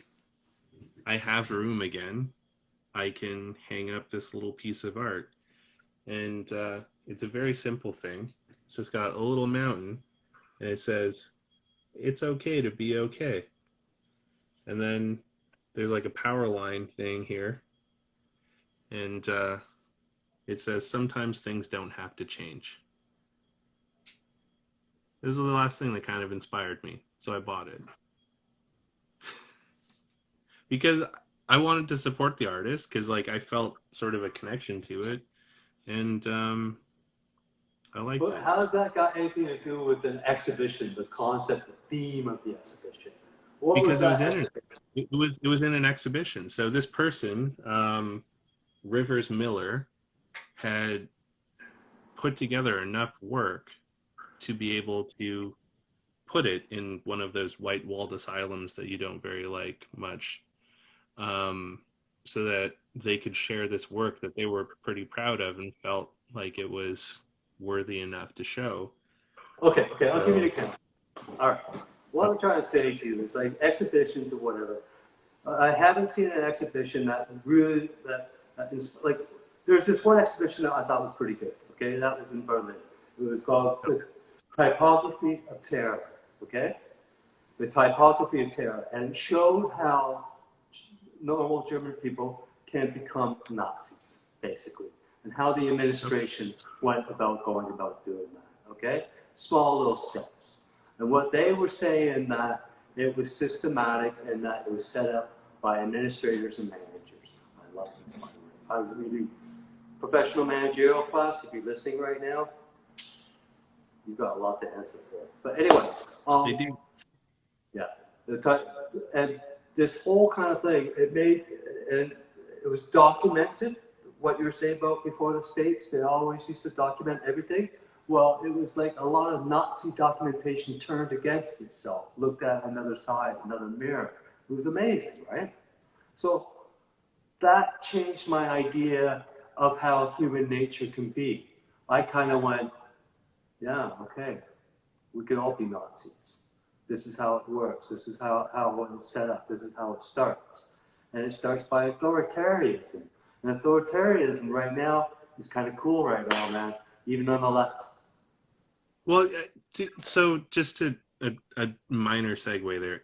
I have room again, I can hang up this little piece of art. And it's a very simple thing. It's just got a little mountain, and it says, "It's okay to be okay." And then there's like a power line thing here, and it says, "Sometimes things don't have to change." This is the last thing that kind of inspired me, so I bought it. Because I wanted to support the artist, because like I felt sort of a connection to it, and I liked But it. how does that got anything to do with an exhibition, the concept, the theme of the exhibition? What was Because it was that in exhibition? it was in an exhibition. So this person, Rivers Miller, had put together enough work to be able to put it in one of those white walled asylums that you don't very like much, so that they could share this work that they were pretty proud of and felt like it was worthy enough to show. Okay, I'll give you an So example. All right. What I'm trying to say to you is like exhibitions or whatever. I haven't seen an exhibition that really that is like. There's this one exhibition that I thought was pretty good. Okay, that was in Berlin. It was called the Typography of Terror. Okay, the Typography of Terror, and it showed how normal German people can become Nazis, basically, and how the administration went about going about doing that. Okay, small little steps. And what they were saying that it was systematic and that it was set up by administrators and managers. I love this, by the way. I really, professional managerial class, if you're listening right now, you've got a lot to answer for. But anyways, They do. yeah, and this whole kind of thing, and it was documented. What you were saying about before the states, they always used to document everything. Well, it was like a lot of Nazi documentation turned against itself, looked at another side, another mirror. It was amazing, right? So that changed my idea of how human nature can be. I kind of went, yeah, okay, we could all be Nazis. This is how it works. This is how it's set up. This is how it starts. And it starts by authoritarianism. And authoritarianism right now is kind of cool right now, man, even on the left. Well, so just a minor segue there.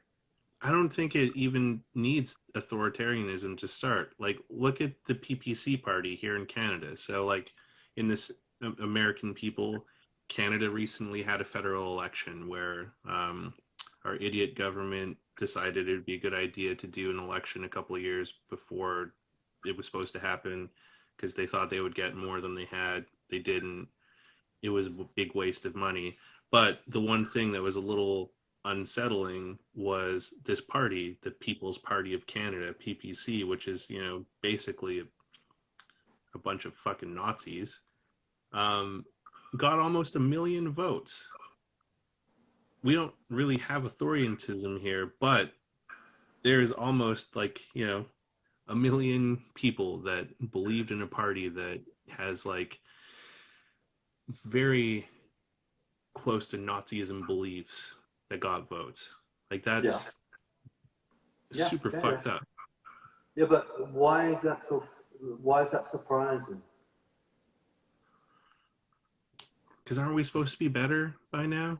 I don't think it even needs authoritarianism to start. Like, look at the PPC party here in Canada. So, like, in this American people, Canada recently had a federal election where our idiot government decided it would be a good idea to do an election a couple of years before it was supposed to happen because they thought they would get more than they had. They didn't. It was a big waste of money. But the one thing that was a little unsettling was this party, the People's Party of Canada, PPC, which is, basically a bunch of fucking Nazis, got almost 1 million votes. We don't really have authoritarianism here, but there is almost 1 million people that believed in a party that has very close to Nazism beliefs that got votes. That's super fucked up. Yeah, but why is that surprising? Because aren't we supposed to be better by now?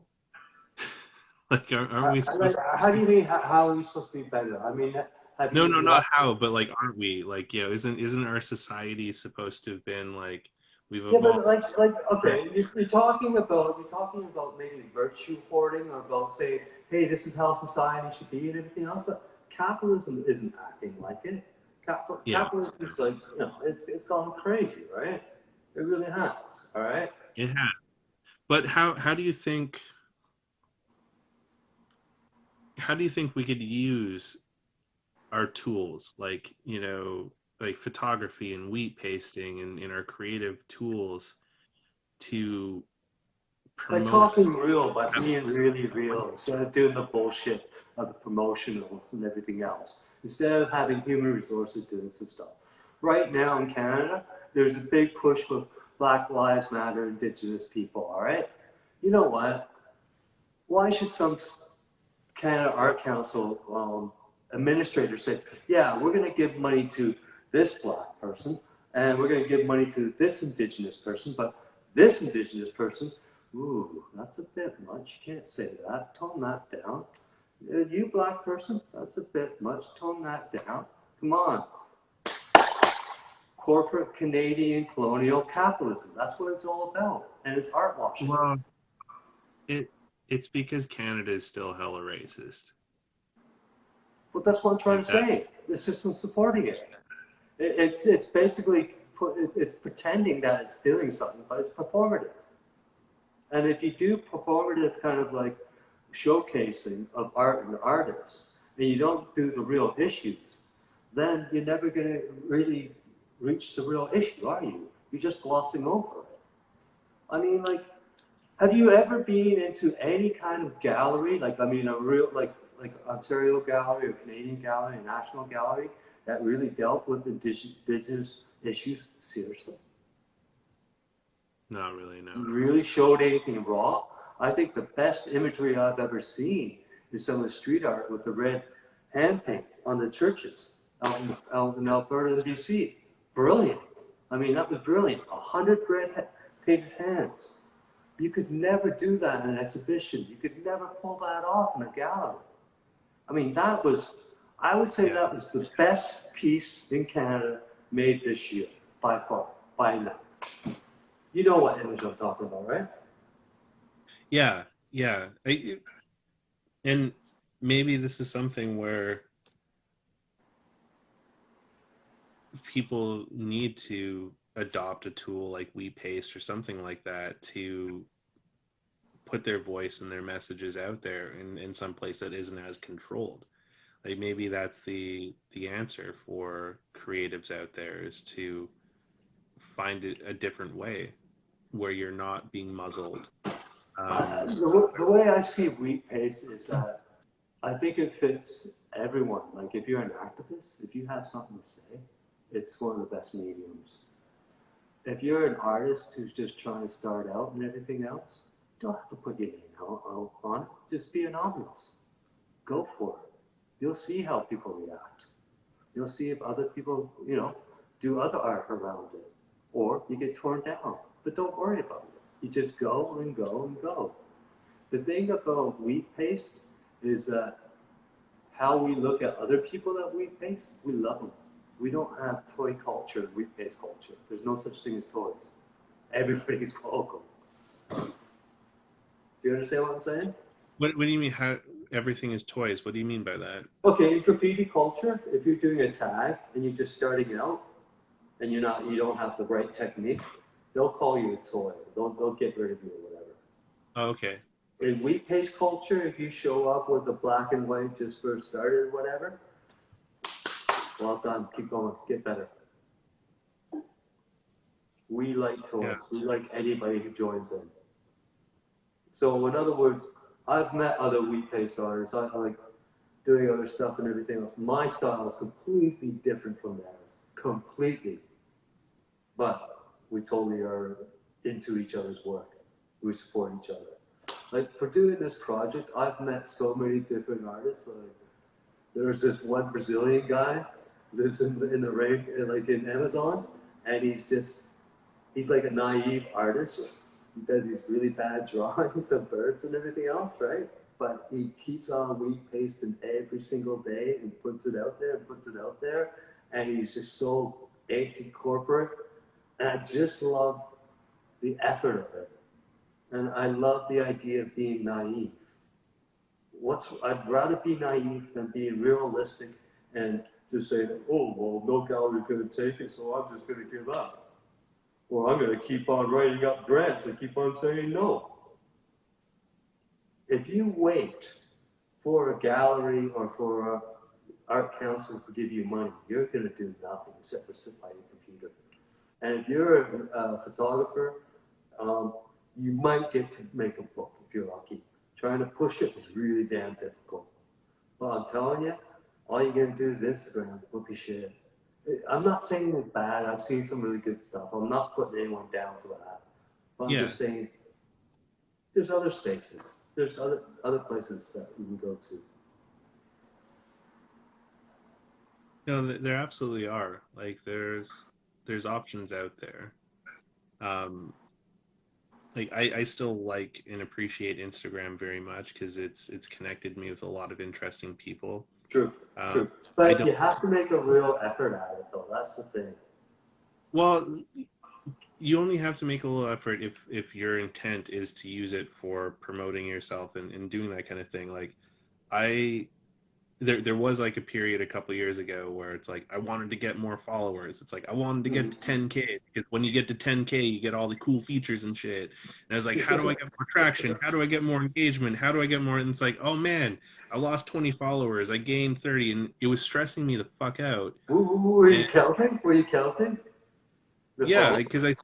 Aren't we supposed how do you mean, how are we supposed to be better? I mean, no, not how, but aren't we? Isn't our society supposed to have been we've evolved? Yeah, but okay, you're talking about maybe virtue hoarding or about saying, hey, this is how society should be and everything else, but capitalism isn't acting like it. Capitalism is it's gone crazy, right? It really has, all right? It has. But how do you think we could use our tools like photography and wheat pasting and in our creative tools to promote, by talking real, by being really real, instead of doing the bullshit of the promotionals and everything else, instead of having human resources doing some stuff. Right now in Canada, there's a big push for Black Lives Matter, Indigenous people, all right? You know what? Why should some Canada Art Council administrators say, yeah, we're going to give money to this Black person, and we're going to give money to this Indigenous person, but this Indigenous person, ooh, that's a bit much. You can't say that. Tone that down. You Black person, that's a bit much. Tone that down. Come on. Corporate Canadian colonial capitalism. That's what it's all about. And it's art washing. Well, it's because Canada is still hella racist. But that's what I'm trying to say. The system's supporting it. It's basically it's pretending that it's doing something, but it's performative. And if you do performative kind of showcasing of art and artists, and you don't do the real issues, then you're never going to really reach the real issue, are you? You're just glossing over it. I mean, have you ever been into any kind of gallery, a real, like Ontario gallery or Canadian gallery, a national gallery, that really dealt with Indigenous issues seriously? Not really, no. Really showed anything raw? I think the best imagery I've ever seen is some of the street art with the red hand paint on the churches out in Alberta and BC. Brilliant. I mean, that was brilliant. 100 red painted hands. You could never do that in an exhibition. You could never pull that off in a gallery. I mean, I would say that was the best piece in Canada made this year, by far, by now. You know what image I'm talking about, right? Yeah, yeah. And maybe this is something where people need to adopt a tool like wheatpaste or something like that to put their voice and their messages out there in some place that isn't as controlled. Like maybe that's the answer for creatives out there, is to find a different way where you're not being muzzled. Um, The way I see wheat paste is that I think it fits everyone. Like if you're an activist, if you have something to say, it's one of the best mediums. If you're an artist who's just trying to start out and everything else, you don't have to put your name on it. Just be anonymous. Go for it. You'll see how people react. You'll see if other people, do other art around it. Or you get torn down. But don't worry about it. You just go and go and go. The thing about wheat paste is that how we look at other people that wheat paste, we love them. We don't have toy culture, wheat paste culture. There's no such thing as toys. Everybody's welcome. Do you understand what I'm saying? what do you mean? How everything is toys? What do you mean by that? Okay, in graffiti culture, if you're doing a tag and you're just starting out and you don't have the right technique, they'll call you a toy. They'll get rid of you or whatever. Oh, okay. In wheat paste culture, if you show up with the black and white just first started or whatever, well done, keep going, get better. We like Yeah. toys. We like anybody who joins in. So in other words, I've met other wheat paste artists. I like doing other stuff and everything else. My style is completely different from theirs. Completely. But we totally are into each other's work. We support each other. Like for doing this project, I've met so many different artists. Like there's this one Brazilian guy lives in the rain, like in Amazon, and he's like a naive artist. He does these really bad drawings of birds and everything else, right? But he keeps on wheat pasting every single day and puts it out there and puts it out there. And he's just so anti-corporate. And I just love the effort of it. And I love the idea of being naive. I'd rather be naive than being realistic and just say, oh, well, no gallery's going to take it, so I'm just going to give up. Or I'm going to keep on writing up grants and keep on saying no. If you wait for a gallery or for art councils to give you money, you're going to do nothing except for sit by your computer. And if you're a photographer, you might get to make a book if you're lucky. Trying to push it is really damn difficult. But I'm telling you, all you're going to do is Instagram, book your shit. I'm not saying it's bad. I've seen some really good stuff. I'm not putting anyone down for that. But I'm Yeah. just saying there's other spaces. There's other places that you can go to. No, there absolutely are. Like there's options out there. Um, like I still like and appreciate Instagram very much because it's connected me with a lot of interesting people. True, Um, true. I But don't. you have to make a real effort at it, though. That's the thing. Well, you only have to make a little effort if your intent is to use it for promoting yourself and doing that kind of thing. Like I there was like a period a couple years ago where it's like I wanted to get more followers. It's like I wanted to get to 10K because when you get to 10K, you get all the cool features and shit. And I was like, how do I get more traction? How do I get more engagement? How do I get more? And it's like, oh man, I lost 20 followers. I gained 30, and it was stressing me the fuck out. Were you And counting? Were you counting? yeah, because I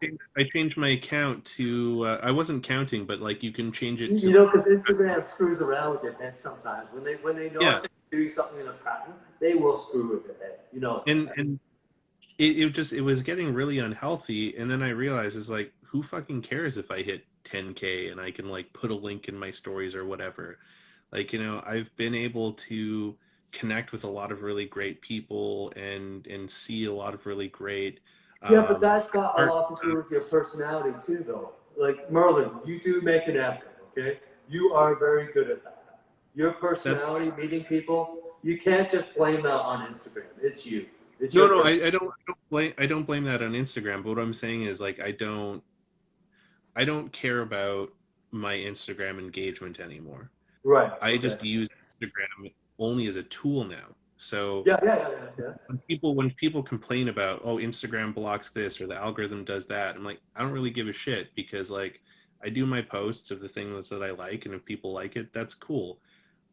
changed my account to I wasn't counting, but like you can change it You to know, because Instagram screws around with your head sometimes. When they yeah, notice you're doing something in a pattern, they will screw with your head. You know. and it was getting really unhealthy, and then I realized it's like who fucking cares if I hit 10K and I can like put a link in my stories or whatever. Like, I've been able to connect with a lot of really great people and see a lot of really great Yeah, but um that's got a art lot to do stuff. with your personality too, though. Like Merlin, you do make an effort. Okay, you are very good at that. Your That personality, meeting people, you can't just blame that on Instagram. It's you. It's no, your no, person. I don't blame that on Instagram, but what I'm saying is like I don't care about my Instagram engagement anymore. Right. I Okay. just use Instagram only as a tool now. So Yeah. when people complain about, oh, Instagram blocks this or the algorithm does that, I'm like, I don't really give a shit, because like I do my posts of the things that I like, and if people like it, that's cool.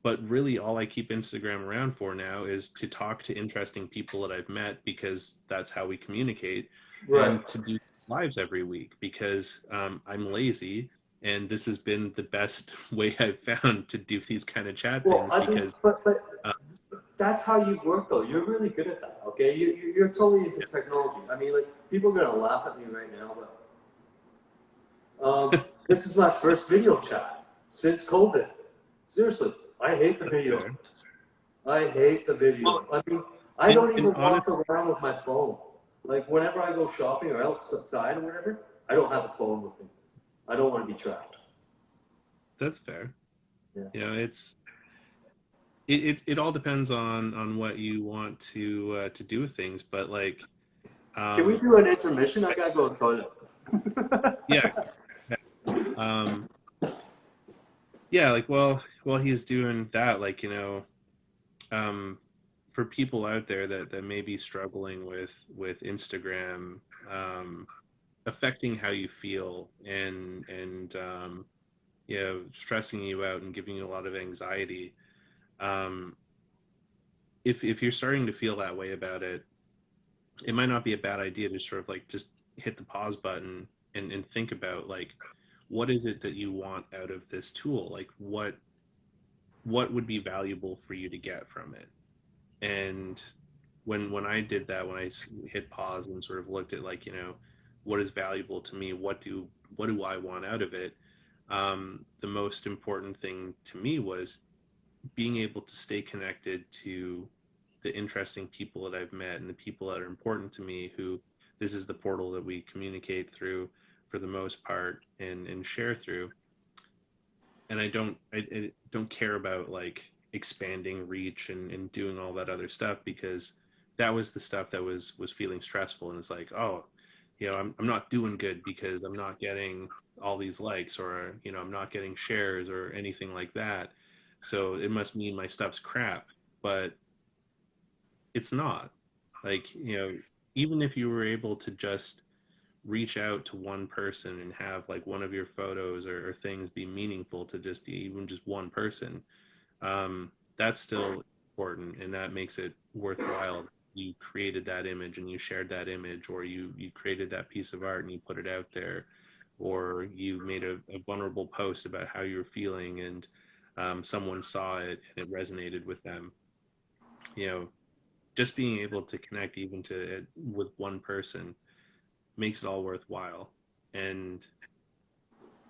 But really all I keep Instagram around for now is to talk to interesting people that I've met, because that's how we communicate, Right. and to do lives every week, because I'm lazy, and this has been the best way I've found to do these kind of chat Well, things, I mean, because but uh, that's how you work, though. You're really good at that. Okay, you're totally into technology. I mean, like people are gonna laugh at me right now, but this is my first video chat since COVID. Seriously, I hate the that's video. fair. I hate the Well, video. I mean, I and, don't and even honest, walk around with my phone. Like whenever I go shopping or outside or whatever, I don't have a phone with me. I don't want to be tracked. that's fair. Yeah. It's it all depends on what you want to do with things, but like Can we um do an intermission? I gotta go to the toilet. yeah, yeah. um yeah, like, well, while he's doing that, like, um for people out there that may be struggling with Instagram affecting how you feel, and stressing you out and giving you a lot of anxiety, um if you're starting to feel that way about it, it might not be a bad idea to sort of like just hit the pause button and think about, like, what is it that you want out of this tool? Like, what would be valuable for you to get from it? And when I did that, when I hit pause and sort of looked at, like, what is valuable to me, what do I want out of it? The most important thing to me was being able to stay connected to the interesting people that I've met and the people that are important to me, who this is the portal that we communicate through for the most part, and share through. And I don't care about like expanding reach and doing all that other stuff, because that was the stuff that was feeling stressful, and it's like, oh, I'm not doing good because I'm not getting all these likes, or I'm not getting shares or anything like that, so it must mean my stuff's crap. But it's not. Like, even if you were able to just reach out to one person and have like one of your photos or things be meaningful to just even just one person, that's still important, and that makes it worthwhile. You created that image and you shared that image, or you created that piece of art and you put it out there, or you made a vulnerable post about how you're feeling, and someone saw it and it resonated with them. You know, just being able to connect even to it with one person makes it all worthwhile. And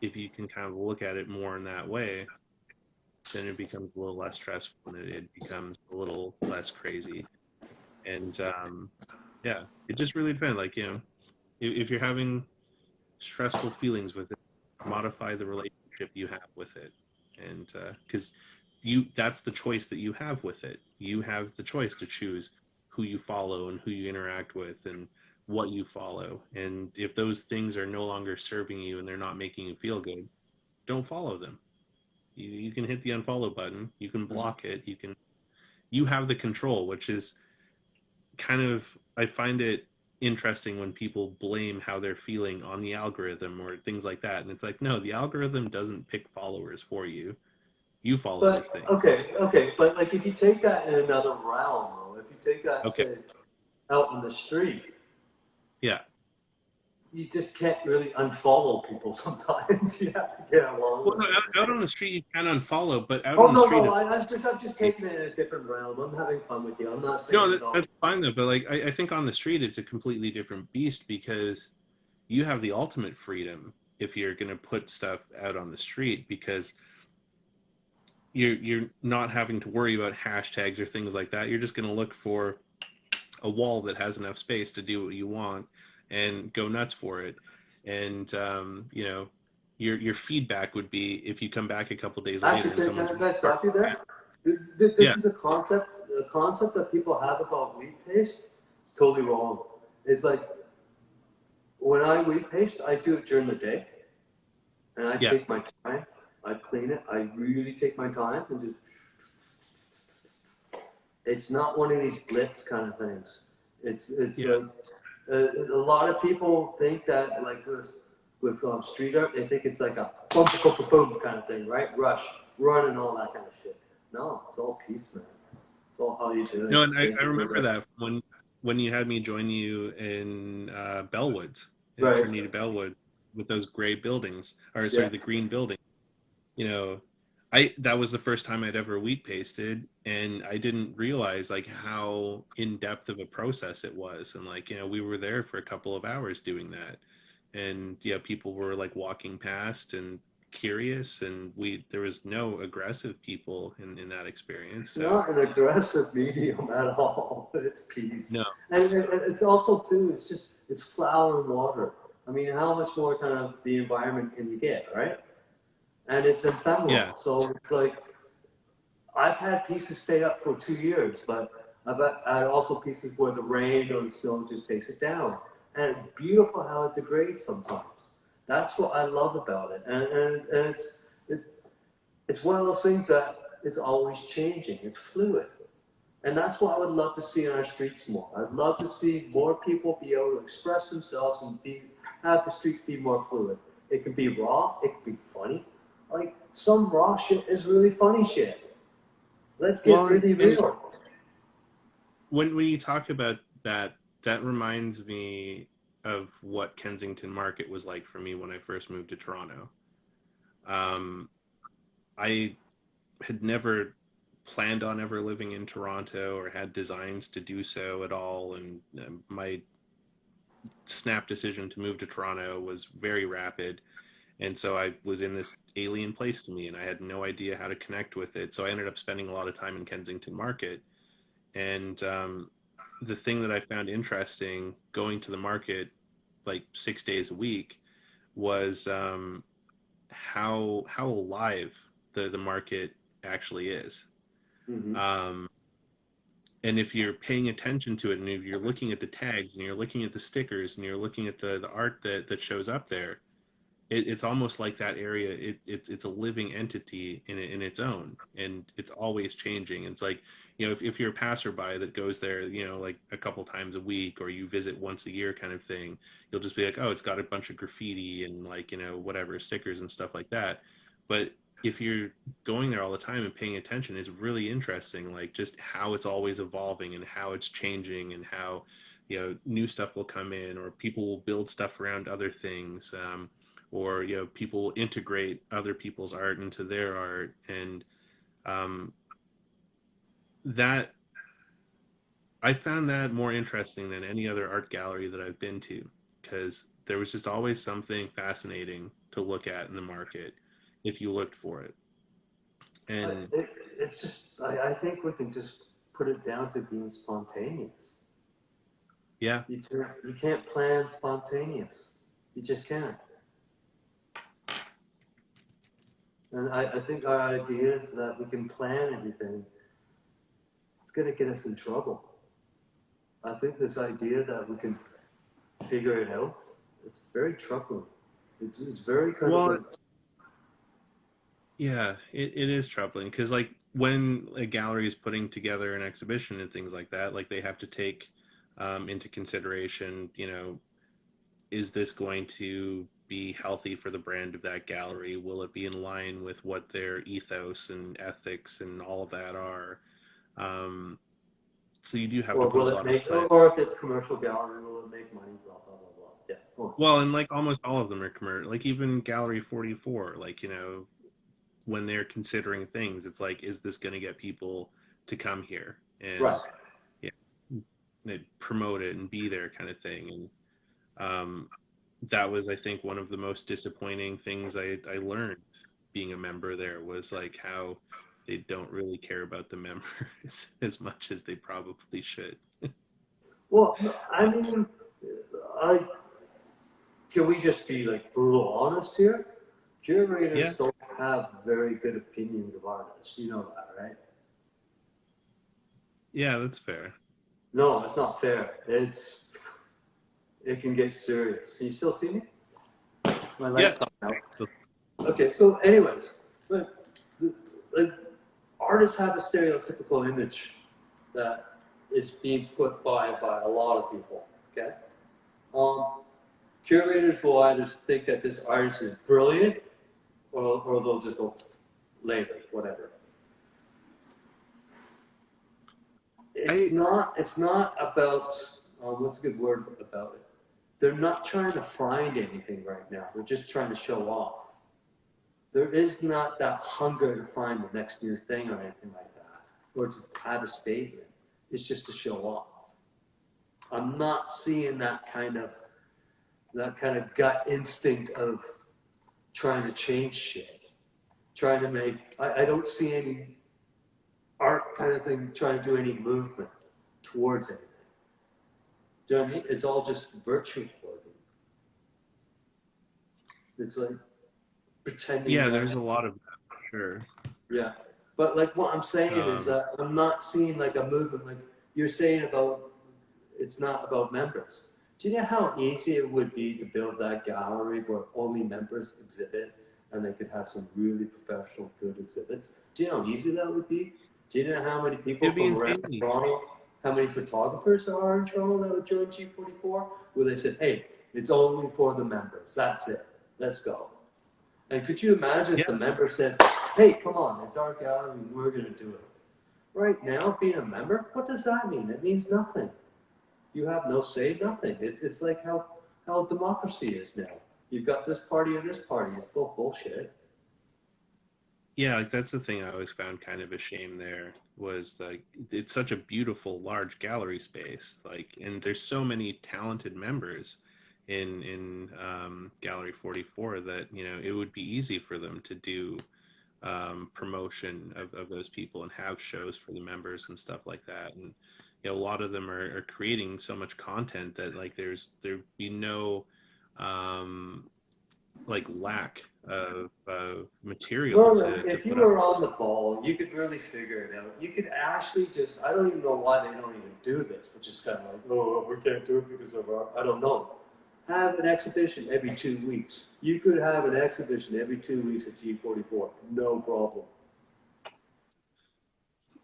if you can kind of look at it more in that way, then it becomes a little less stressful, and it becomes a little less crazy. And yeah, it just really depends. Like, if you're having stressful feelings with it, modify the relationship you have with it. And because that's the choice that you have with it. You have the choice to choose who you follow and who you interact with and what you follow. And if those things are no longer serving you and they're not making you feel good, don't follow them. You can hit the unfollow button. You can block it. You have the control, which is kind of, I find it interesting when people blame how they're feeling on the algorithm or things like that. And it's like, no, the algorithm doesn't pick followers for you. You follow those But things. okay, but like if you take that in another realm, though, if you take that, Okay. say, out in the street, Yeah. you just can't really unfollow people sometimes. You have to get along Well, with no, it. out on the street you can unfollow, but out Oh on the no, street no, is I'm just taking it in a different realm. I'm having fun with you. I'm not no, saying no. that's fine though. But like, I think on the street it's a completely different beast, because you have the ultimate freedom if you're going to put stuff out on the street, because you're not having to worry about hashtags or things like that. You're just going to look for a wall that has enough space to do what you want and go nuts for it. And your feedback would be if you come back a couple days later Actually, and someone's can I like, stop you there? yeah, This is a concept that people have about wheat paste. It's totally wrong. It's like when I wheat paste, I do it during the day, and I Yeah. take my time. I clean it. I really take my time and just. It's not one of these blitz kind of things. It's Yeah. like a lot of people think that like with street art, they think it's like a boom, boom, boom, boom kind of thing, right? Rush, run, and all that kind of shit. No, it's all piece, man. It's all how you do No, it. and I remember that when you had me join you in Bellwoods, in Right. Trinity Bellwood, with those gray buildings, or sorry, Yeah. the green building. You know, I that was the first time I'd ever wheat pasted, and I didn't realize like how in depth of a process it was, and like we were there for a couple of hours doing that, and yeah, people were like walking past and curious, and we there was no aggressive people in that experience, It's so not an aggressive medium at all. It's peace, no, and it's also too. It's flour and water. I mean, how much more kind of the environment can you get, right? And it's yeah, ephemeral, so it's like I've had pieces stay up for 2 years, but I've had also pieces where the rain or the snow just takes it down. And it's beautiful how it degrades sometimes. That's what I love about it. And it's, it's one of those things that it's always changing, it's fluid. And that's what I would love to see in our streets more. I'd love to see more people be able to express themselves and have the streets be more fluid. It can be raw, it can be funny. Like some raw shit is really funny shit. Let's get well, really and real. when you talk about that, that reminds me of what Kensington Market was like for me when I first moved to Toronto. Um, I had never planned on ever living in Toronto or had designs to do so at all, and my snap decision to move to Toronto was very rapid. And so I was in this alien place to me, and I had no idea how to connect with it. So I ended up spending a lot of time in Kensington Market. And the thing that I found interesting going to the market like 6 days a week was how alive the market actually is. Mm-hmm. Um, and if you're paying attention to it, and if you're looking at the tags, and you're looking at the stickers, and you're looking at the art that shows up there, it's almost like that area. It's a living entity in its own, and it's always changing. It's like if you're a passerby that goes there, like a couple times a week, or you visit once a year, kind of thing, you'll just be like, oh, it's got a bunch of graffiti and like whatever stickers and stuff like that. But if you're going there all the time and paying attention, it's really interesting, like just how it's always evolving and how it's changing and how new stuff will come in or people will build stuff around other things. Or people will integrate other people's art into their art, and um, that I found that more interesting than any other art gallery that I've been to, because there was just always something fascinating to look at in the market if you looked for it. And It's just, I think we can just put it down to being spontaneous. yeah, You can't plan spontaneous. You just can't. And I think our ideas that we can plan everything, it's going to get us in trouble. I think this idea that we can figure it out, it's very troubling. It's very kind of well, like, yeah, it is troubling because like when a gallery is putting together an exhibition and things like that, like they have to take into consideration, is this going to be healthy for the brand of that gallery? Will it be in line with what their ethos and ethics and all of that are? Um, so you do have to or put a will it lot of make, plan. or if it's commercial gallery, will it make money, blah, blah, blah, blah. Yeah. Oh. Well, and like almost all of them are commercial. Like even Gallery 44, like when they're considering things, it's like, is this going to get people to come here Right. and yeah, they promote it and be there kind of thing. And that was, I think, one of the most disappointing things I learned being a member there was like how they don't really care about the members as much as they probably should. Well, I Uh, mean, I can we just be like brutal honest here? yeah, Curators don't have very good opinions of artists. You know that, right? yeah, that's fair. No, it's not fair. It can get serious. Can you still see me? My Yeah, light's coming out. Okay, so anyways, but like artists have a stereotypical image that is being put by a lot of people. Okay, um, curators will either think that this artist is brilliant, or they'll just go label whatever. I It's not about what's a good word about it. They're not trying to find anything right now. They're just trying to show off. There is not that hunger to find the next new thing or anything like that, or to have a statement. It's just to show off. I'm not seeing that kind of gut instinct of trying to change shit, trying to make. I don't see any art kind of thing trying to do any movement towards anything. Do you know what I mean? It's all just virtue hoarding. It's like pretending Yeah, that. there's a lot of that for sure. Yeah. But like what I'm saying is Um, that I'm not seeing like a movement like you're saying about it's not about members. Do you know how easy it would be to build that gallery where only members exhibit and they could have some really professional, good exhibits? Do you know how easy that would be? Do you know how many people it'd be from around insanely easy. Toronto, how many photographers there are in Toronto that would join G44? Where they said, hey, it's only for the members. That's it. Let's go. And could you imagine if Yeah, the member said, hey, come on, it's our gallery, we're going to do it. Right now, being a member, what does that mean? It means nothing. You have no say, nothing. It's like how democracy is now. You've got this party and this party. It's both bullshit. yeah, like that's the thing I always found kind of a shame there was like it's such a beautiful large gallery space, like, and there's so many talented members in Gallery 44 that it would be easy for them to do promotion of those people and have shows for the members and stuff like that. And a lot of them are creating so much content that like there'd be no um, like lack of material No, to if you put up. were on the ball, you could really figure it out. You could actually just, I don't even know why they don't even do this, which is kind of like, oh, we can't do it because of our, I don't know. Have an exhibition every 2 weeks. You could have an exhibition every 2 weeks at G44. No problem.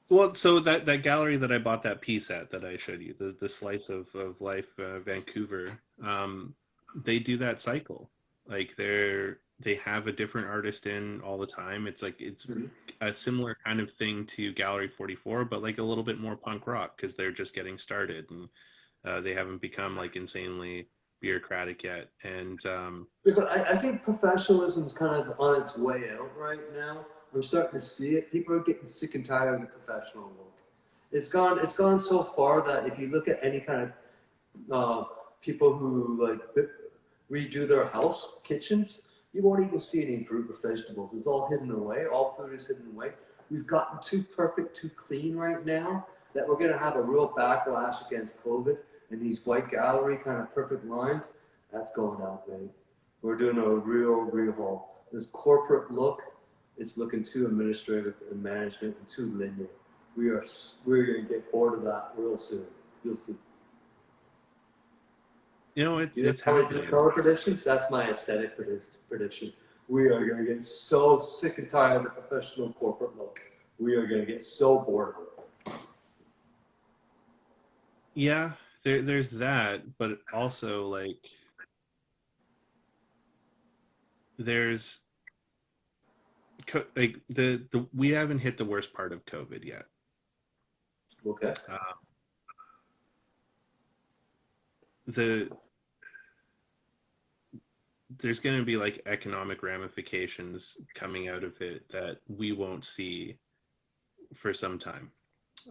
Well, so that gallery that I bought that piece at that I showed you, the slice of life Vancouver, they do that cycle. Like they have a different artist in all the time. It's like it's Mhm. a similar kind of thing to Gallery 44, but like a little bit more punk rock because they're just getting started and they haven't become like insanely bureaucratic yet. And Yeah, but I think professionalism is kind of on its way out right now. I'm starting to see it. People are getting sick and tired of the professional look. It's gone so far that if you look at any kind of people who like redo their house kitchens, you won't even see any fruit or vegetables. It's all hidden away. All food is hidden away. We've gotten too perfect, too clean right now that we're going to have a real backlash against COVID and these white gallery kind of perfect lines. That's going out, man. We're doing a real rehaul. This corporate look, it's looking too administrative and management and too linear. We're going to get bored of that real soon. You'll see. it's You know it's how we do happening. color predictions? That's my aesthetic prediction. We are going to get so sick and tired of the professional corporate look. We are going to get so bored of it. Yeah, there's that, but also like there's like the we haven't hit the worst part of COVID yet. Okay. Uh, the there's going to be like economic ramifications coming out of it that we won't see for some time.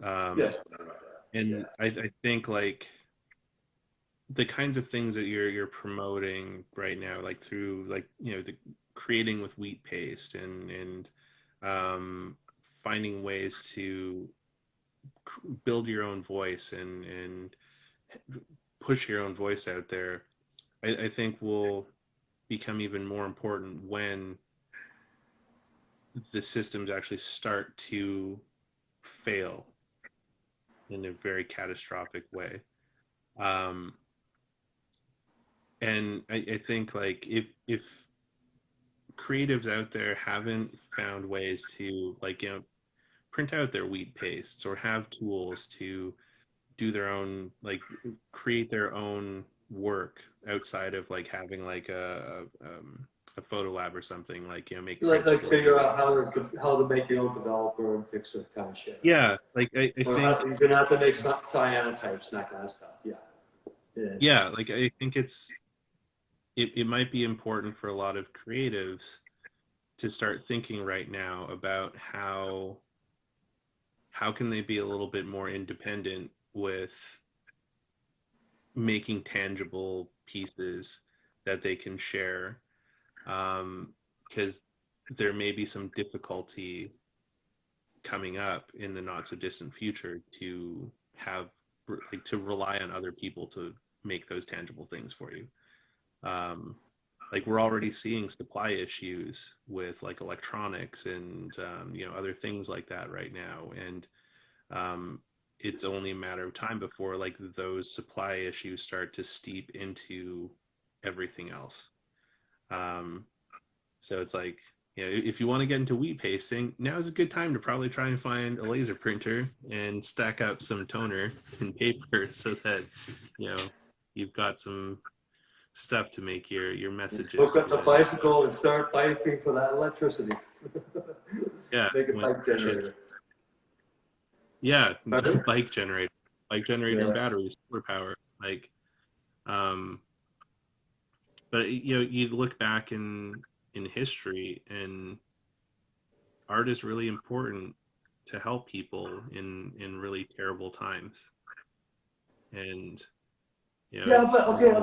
Um, Yes. and Yeah. I think like the kinds of things that you're promoting right now, like through like the creating with wheat paste and um, finding ways to build your own voice and push your own voice out there, I think will become even more important when the systems actually start to fail in a very catastrophic way. Um, and I think like if creatives out there haven't found ways to, like, print out their wheat pastes or have tools to do their own, like, create their own work outside of like having like a photo lab or something, like, make prints Like for figure you. out how to make your own developer and fixer kind of shit, right? Yeah, like I Or think, you're gonna have to make cyanotypes and that kind of stuff. Yeah. Yeah. yeah, like I think it might be important for a lot of creatives to start thinking right now about how can they be a little bit more independent with making tangible pieces that they can share, because there may be some difficulty coming up in the not so distant future to have, like, to rely on other people to make those tangible things for you. um, like, we're already seeing supply issues with like electronics and other things like that right now, and um, it's only a matter of time before like those supply issues start to steep into everything else. um, so it's like, if you want to get into wheat pasting, now is a good time to probably try and find a laser printer and stack up some toner and paper so that you know you've got some stuff to make your Hook messages up the when bicycle and start piping for that electricity. yeah Make a when pipe shit's generator. yeah Right? bike generator and Yeah. batteries, solar power, like, um but you look back in history, and art is really important to help people in really terrible times. And Yeah, it's but a lot of okay.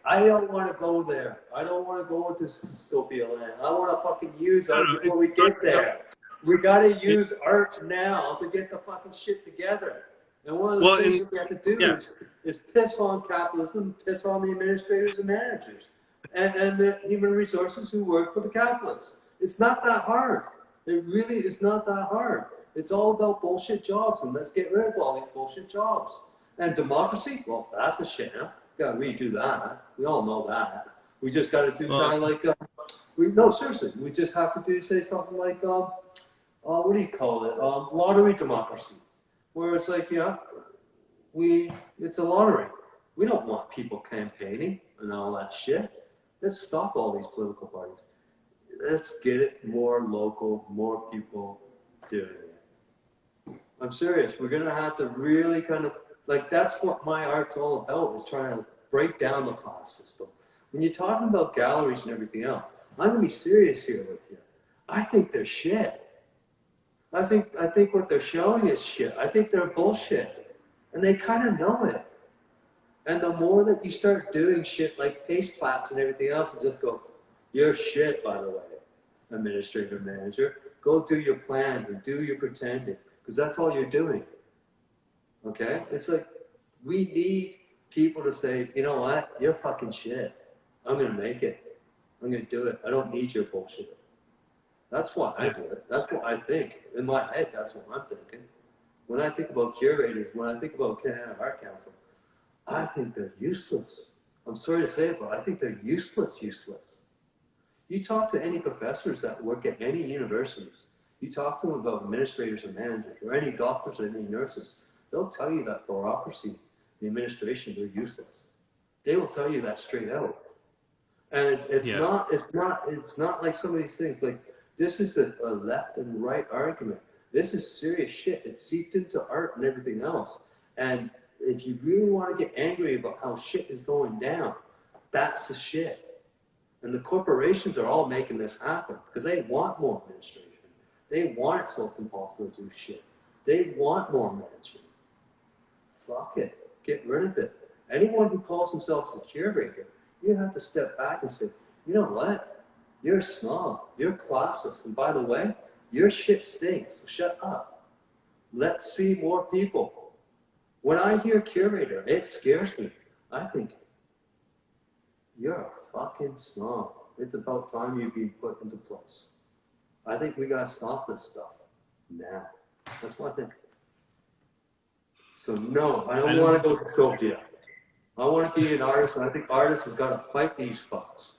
I don't want to go there. I don't want to go into dystopia land. I want to fucking use I art don't know, before we get no, there. We got to it, use art now to get the fucking shit together. And one of the well, things and that we have to do yeah, is piss on capitalism, piss on the administrators and managers, and the human resources who work for the capitalists. It's not that hard. It really is not that hard. It's all about bullshit jobs, and let's get rid of all these bullshit jobs. And democracy, well, that's a shit. Huh? Got to redo that. We all know that. We just got to do well, kind of like, no, seriously, we just have to do say something like, what do you call it? Lottery democracy, where it's like, it's a lottery. We don't want people campaigning and all that shit. Let's stop all these political parties. Let's get it more local, more people doing it. I'm serious. We're gonna have to really kind of like that's what my art's all about, is trying to break down the class system. When you're talking about galleries and everything else, I'm gonna be serious here with you. I think they're shit. I think what they're showing is shit. I think they're bullshit. And they kind of know it. And the more that you start doing shit like Paste Platz and everything else, and just go, you're shit, by the way, administrator manager. Go do your plans and do your pretending, because that's all you're doing. Okay? It's like, we need people to say, you know what? You're fucking shit. I'm going to make it. I'm going to do it. I don't need your bullshit. That's why I yeah, do it. That's what I think. In my head, that's what I'm thinking. When I think about curators, when I think about Canada Art Council, I think they're useless. I'm sorry to say it, but I think they're useless. You talk to any professors that work at any universities, you talk to them about administrators and managers, or any doctors or any nurses, they'll tell you that bureaucracy, the administration, they're useless. They will tell you that straight out. And yeah, it's not like some of these things. Like, this is a left and right argument. This is serious shit. It's seeped into art and everything else. And if you really want to get angry about how shit is going down, that's the shit. And the corporations are all making this happen because they want more administration. They want Sultan Paul to do shit. They want more management. Fuck it. Get rid of it. Anyone who calls themselves a curator, you have to step back and say, you know what? You're a snob. You're classist. And by the way, your shit stinks. So shut up. Let's see more people. When I hear curator, it scares me. I think, you're a fucking snob. It's about time you be put into place. I think we gotta stop this stuff now. That's what I think. So no, I I don't don't want think to go to Skopje. I want to be an artist, and I think artists have got to fight these fucks.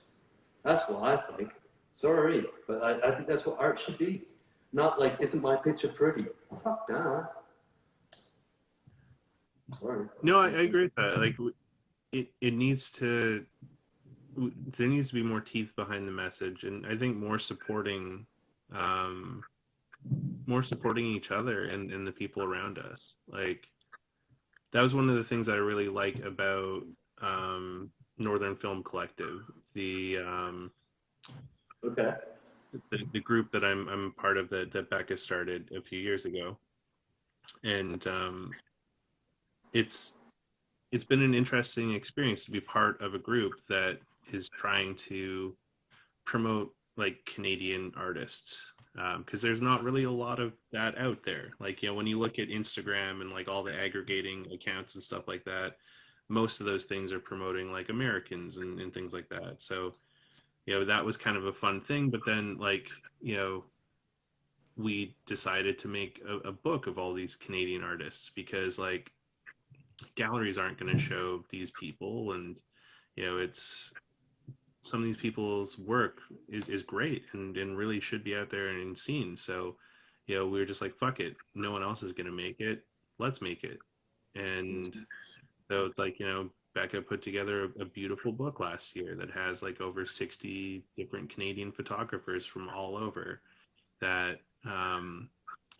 That's what I think. Sorry, but I think that's what art should be. Not like, isn't my picture pretty? Fuck that. Sorry. No, I agree with that. Like, it needs to, there needs to be more teeth behind the message, and I think um, more supporting each other and the people around us. Like, that was one of the things that I really like about Northern Film Collective, Okay. the group that I'm part of that Becca started a few years ago, and it's it's been an interesting experience to be part of a group that is trying to promote like Canadian artists, because there's not really a lot of that out there. Like, when you look at Instagram and like all the aggregating accounts and stuff like that, most of those things are promoting like Americans and things like that. So, that was kind of a fun thing. But then, like, we decided to make a book of all these Canadian artists because, like, galleries aren't going to show these people, and it's some of these people's work is great and really should be out there and seen. So, we were just like, fuck it, no one else is going to make it, let's make it. And so it's like, Becca put together a beautiful book last year that has like over 60 different Canadian photographers from all over that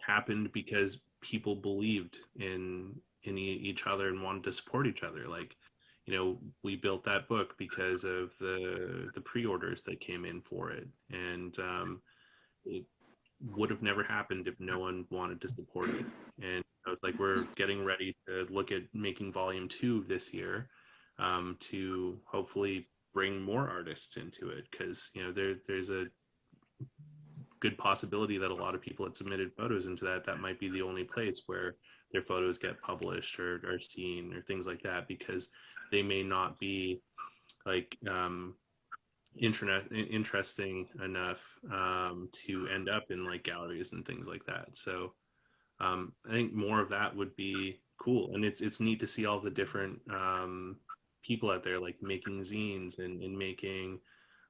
happened because people believed in each other and wanted to support each other. Like, we built that book because of the pre-orders that came in for it, and it would have never happened if no one wanted to support it. And I was like, we're getting ready to look at making volume 2 this year, to hopefully bring more artists into it, because there's a good possibility that a lot of people that submitted photos into that might be the only place where their photos get published or seen or things like that, because they may not be like interesting enough to end up in like galleries and things like that. So I think more of that would be cool, and it's neat to see all the different people out there like making zines and making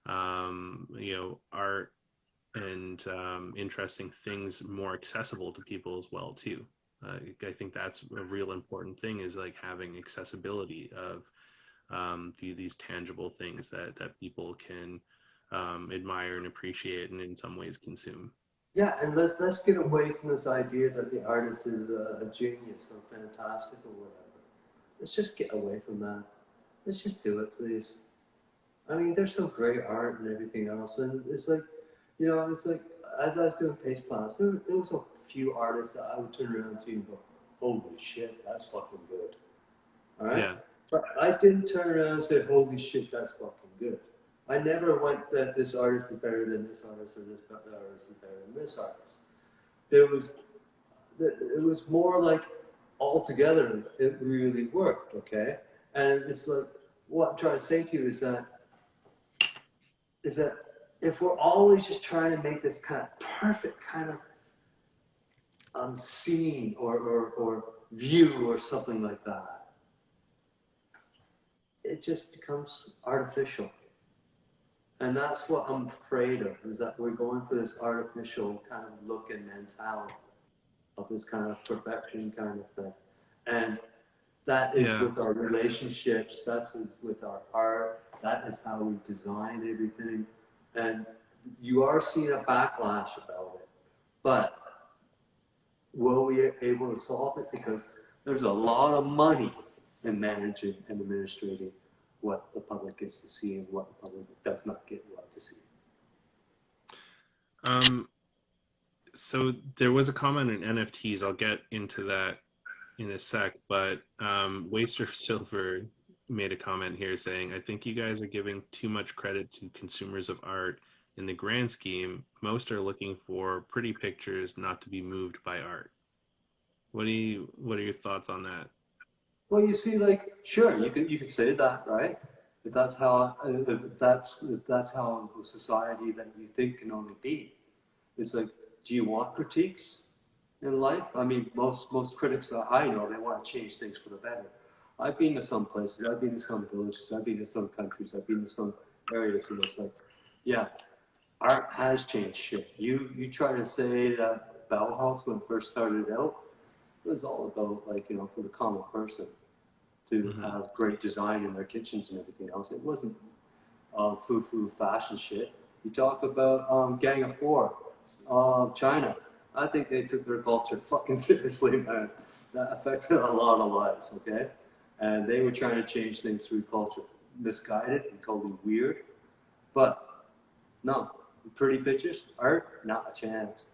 art and interesting things more accessible to people as well too. I think that's a real important thing, is like having accessibility of these tangible things that people can admire and appreciate and in some ways consume. Yeah, and let's get away from this idea that the artist is a genius or fantastic or whatever. Let's just get away from that. Let's just do it, please. I mean, there's some great art and everything else, and it's like, it's like as I was doing Paste Platz, there was a few artists that I would turn around to and go, "Holy shit, that's fucking good." All right, Yeah. but I didn't turn around and say, "Holy shit, that's fucking good." I never went that this artist is better than this artist or this artist is better than this artist. There was, it was more like altogether it really worked, okay? And it's like what I'm trying to say to you is that if we're always just trying to make this kind of perfect kind of scene or view or something like that, it just becomes artificial. And that's what I'm afraid of, is that we're going for this artificial kind of look and mentality of this kind of perfection kind of thing. And that is Yeah. with our relationships, that's with our art, that is how we design everything. And you are seeing a backlash about it. But will we be able to solve it? Because there's a lot of money in managing and administrating what the public gets to see and what the public does not get what to see. So there was a comment in NFTs. I'll get into that in a sec, but Waster Silver made a comment here saying, I think you guys are giving too much credit to consumers of art. In the grand scheme, most are looking for pretty pictures, not to be moved by art. What are your thoughts on that? Well, you see, like, sure, you could say that, right? If that's how the society that you think can only be. It's like, do you want critiques in life? I mean, most critics that I know, they want to change things for the better. I've been to some places. I've been to some villages. I've been to some countries. I've been to some areas where it's like, yeah, art has changed shit. You try to say that Bauhaus when it first started out, it was all about like, you know, for the common person to have great design in their kitchens and everything else. It wasn't foo-foo fashion shit. You talk about Gang of Four, China. I think they took their culture fucking seriously, man. That affected a lot of lives, okay? And they were trying to change things through culture. Misguided and totally weird. But no, pretty pictures, art, not a chance.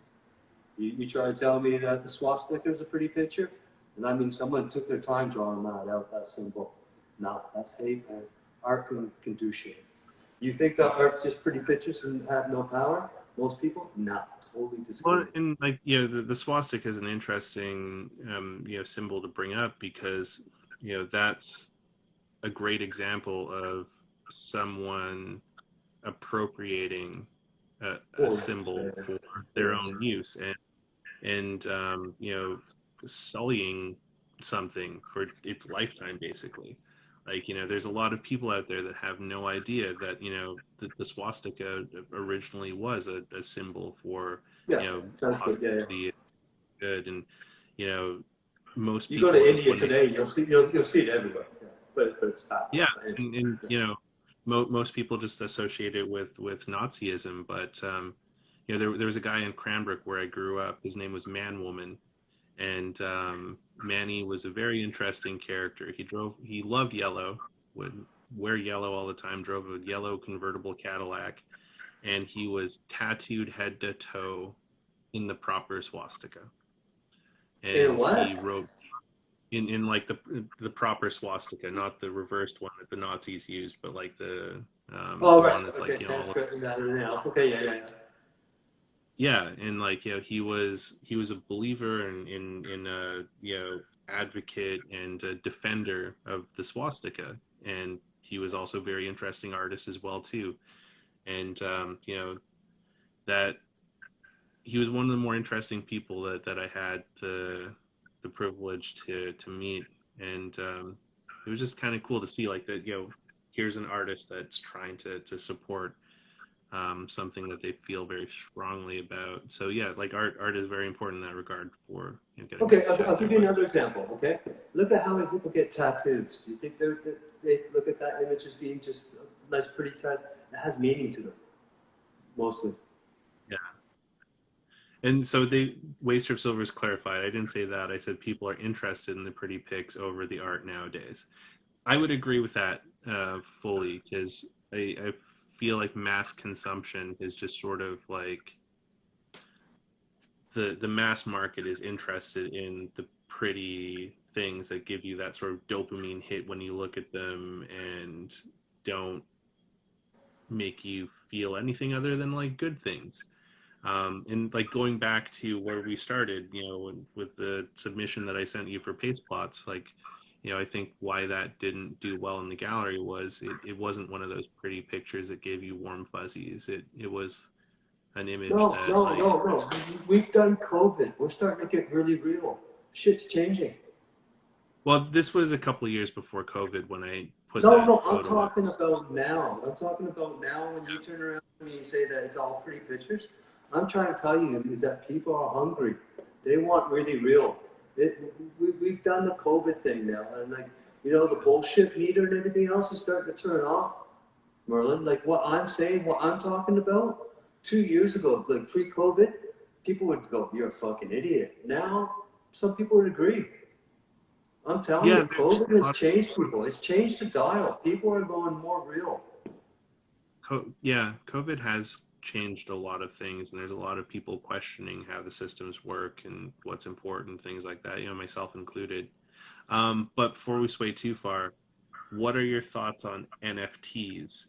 You try to tell me that the swastika is a pretty picture, and I mean someone took their time drawing that out, that symbol. No, that's hate, man. Art can do shit. You think that art's just pretty pictures and have no power? Most people, nah, totally disagree. Well, and like, you know, the swastika is an interesting, you know, symbol to bring up because, you know, that's a great example of someone appropriating a symbol for their own use and you know, sullying something for its lifetime, basically. Like, you know, there's a lot of people out there that have no idea that, you know, the swastika originally was a symbol for, Yeah, you know, sounds good. Yeah, yeah. positivity and good. And, you know, most You go people to just India when they, today, you'll see it everywhere. Yeah. But it's bad. yeah, It's, and yeah. you know, most people just associate it with Nazism. But, you know, there was a guy in Cranbrook where I grew up. His name was Man Woman. And Manny was a very interesting character. He loved yellow, would wear yellow all the time, drove a yellow convertible Cadillac, and he was tattooed head to toe in the proper swastika. In And he what? wrote in like the proper swastika, not the reversed one that the Nazis used, but like Oh, the right. one that's Okay, like, you know, all, Sanskrit and everything else. Okay, yeah, yeah, yeah. yeah, and like, you know, he was a believer in a, you know, advocate and a defender of the swastika, and he was also a very interesting artist as well too. And you know, that he was one of the more interesting people that I had the privilege to meet, and it was just kind of cool to see like that. You know, here's an artist that's trying to support something that they feel very strongly about. So yeah, like art is very important in that regard for, you know, getting a Okay, message I'll out there. give you But another example, okay? Look at how many people get tattoos. Do you think they look at that image as being just a nice, pretty tattoo? It has meaning to them, mostly. yeah, and so they Waster of Silver is clarified. I didn't say that. I said people are interested in the pretty pics over the art nowadays. I would agree with that fully because I feel like mass consumption is just sort of like the mass market is interested in the pretty things that give you that sort of dopamine hit when you look at them and don't make you feel anything other than like good things. And like going back to where we started, you know, with the submission that I sent you for Paste Plots, like, you know, I think why that didn't do well in the gallery was it wasn't one of those pretty pictures that gave you warm fuzzies. It was an image No, that no, like, no, no. We've done COVID. We're starting to get really real. Shit's changing. well, this was a couple of years before COVID when I put No, that no, I'm photo up. talking about now. I'm talking about now when you turn around and you say that it's all pretty pictures. I'm trying to tell you is that people are hungry. They want really real. We've done the COVID thing now, and like, you know, the bullshit meter and everything else is starting to turn off. Merlin, like what I'm saying, what I'm talking about, 2 years ago, like pre-COVID, people would go, "You're a fucking idiot." Now, some people would agree. I'm telling Yeah, you, there's COVID a has lot changed people. It's changed the dial. People are going more real. yeah, COVID has changed a lot of things, and there's a lot of people questioning how the systems work and what's important, things like that. You know, myself included. But before we sway too far, what are your thoughts on NFTs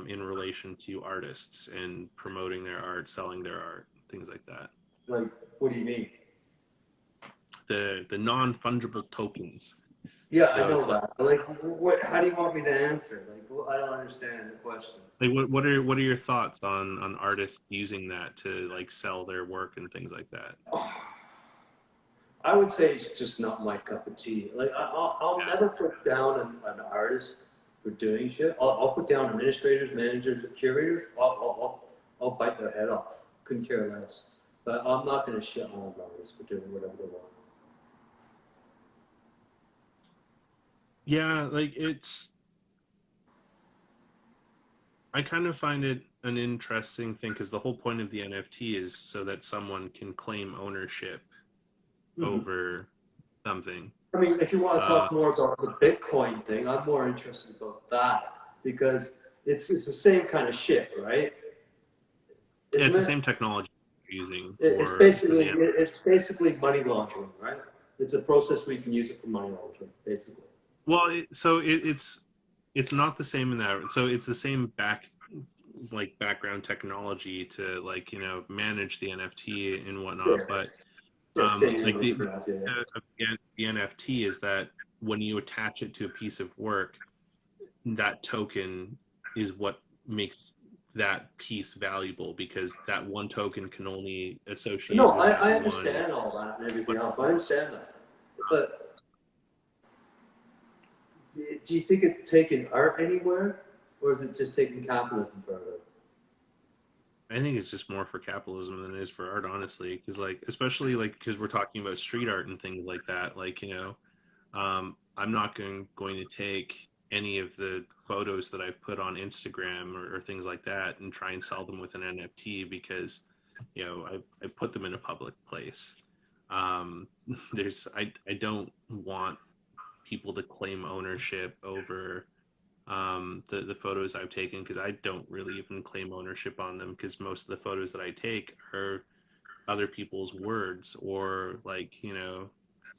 in relation to artists and promoting their art, selling their art, things like that? Like, what do you mean? The non-fungible tokens. Yeah, I So know it's like, that. But like, what? How do you want me to answer? Like, well, I don't understand the question. what are your thoughts on artists using that to like sell their work and things like that? I would say it's just not my cup of tea. Like I'll never put down an artist for doing shit. I'll put down administrators, managers, curators. I'll bite their head off. Couldn't care less. But I'm not going to shit on artists for doing whatever they want. Yeah, like I kind of find it an interesting thing because the whole point of the NFT is so that someone can claim ownership over something. I mean, if you want to Uh, talk more about the Bitcoin thing, I'm more interested about that because it's the same kind of shit, right? yeah, Isn't it's the it? same technology you're using It's for the basically money laundering, right? It's a process where you can use it for money laundering, basically. well, it's not the same in that. So it's the same background technology to manage the NFT and Yeah, whatnot, but yeah, same like English for that, yeah. the NFT is that when you attach it to a piece of work, that token is what makes that piece valuable because that one token can only No, associate with that I one. understand all that and everything else. I understand that. But do you think it's taking art anywhere, or is it just taking capitalism further? I think it's just more for capitalism than it is for art, honestly. Because especially because we're talking about street art and things like that. I'm not going to take any of the photos that I've put on Instagram or things like that and try and sell them with an NFT because I put them in a public place. Um, I don't want people to claim ownership over the photos I've taken because I don't really even claim ownership on them because most of the photos that I take are other people's words or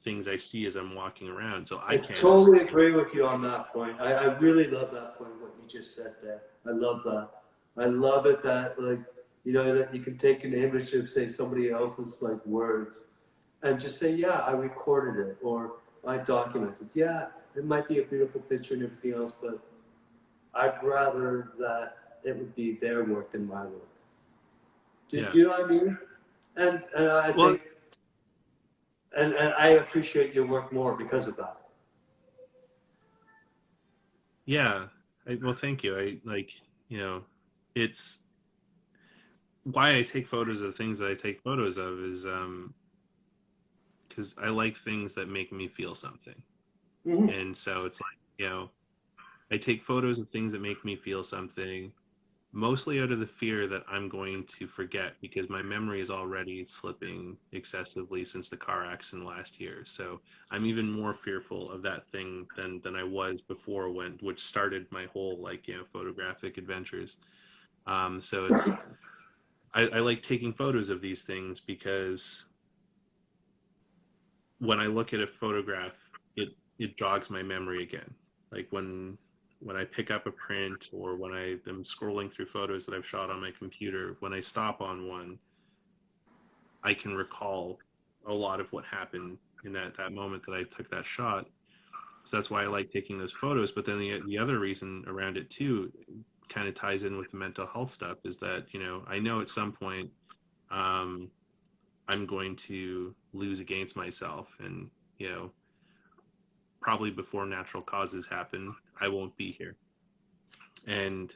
things I see as I'm walking around. So I I can't. totally agree with you on that point. I really love that point, what you just said there. I love that. I love it that, like, that you can take an image of, say, somebody else's, like, words and just say, yeah, I recorded it or I documented. Yeah, it might be a beautiful picture and everything else, but I'd rather that it would be their work than my work. Yeah. Do you know what I mean? And I Well, think, and I appreciate your work more because of that. yeah. Well, thank you. It's why I take photos of things that I take photos of is because I like things that make me feel something. Mm-hmm. And so it's I take photos of things that make me feel something, mostly out of the fear that I'm going to forget because my memory is already slipping excessively since the car accident last year. So I'm even more fearful of that thing than I was before which started my whole photographic adventures. So I like taking photos of these things because when I look at a photograph, it jogs my memory again. Like when I pick up a print or when I am scrolling through photos that I've shot on my computer, when I stop on one, I can recall a lot of what happened in that moment that I took that shot. So that's why I like taking those photos. But then the other reason around it too kind of ties in with the mental health stuff is that I know at some point um, I'm going to lose against myself, and probably before natural causes happen, I won't be here. And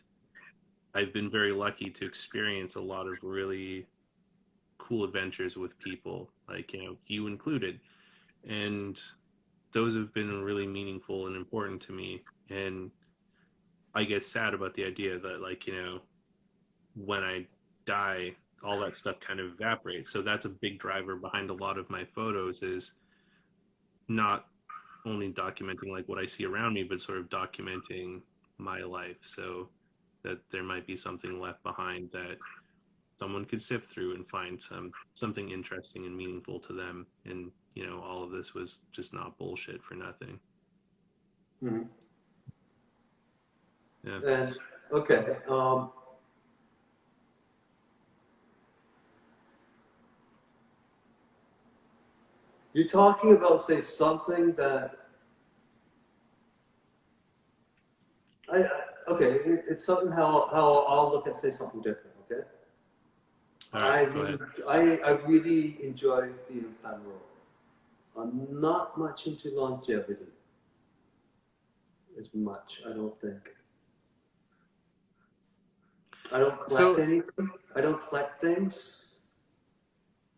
I've been very lucky to experience a lot of really cool adventures with people, like you included, and those have been really meaningful and important to me. And I get sad about the idea that when I die, all that stuff kind of evaporates. So that's a big driver behind a lot of my photos is not only documenting what I see around me, but sort of documenting my life so that there might be something left behind that someone could sift through and find something interesting and meaningful to them. And all of this was just not bullshit for nothing. Mm-hmm. Yeah. And okay, you're talking about, say, something that okay, it's something how I'll look at, say, something different. Okay, All right, go ahead. I really enjoy the ephemeral. I'm not much into longevity as much, I don't think. I don't collect So, anything. I don't collect things.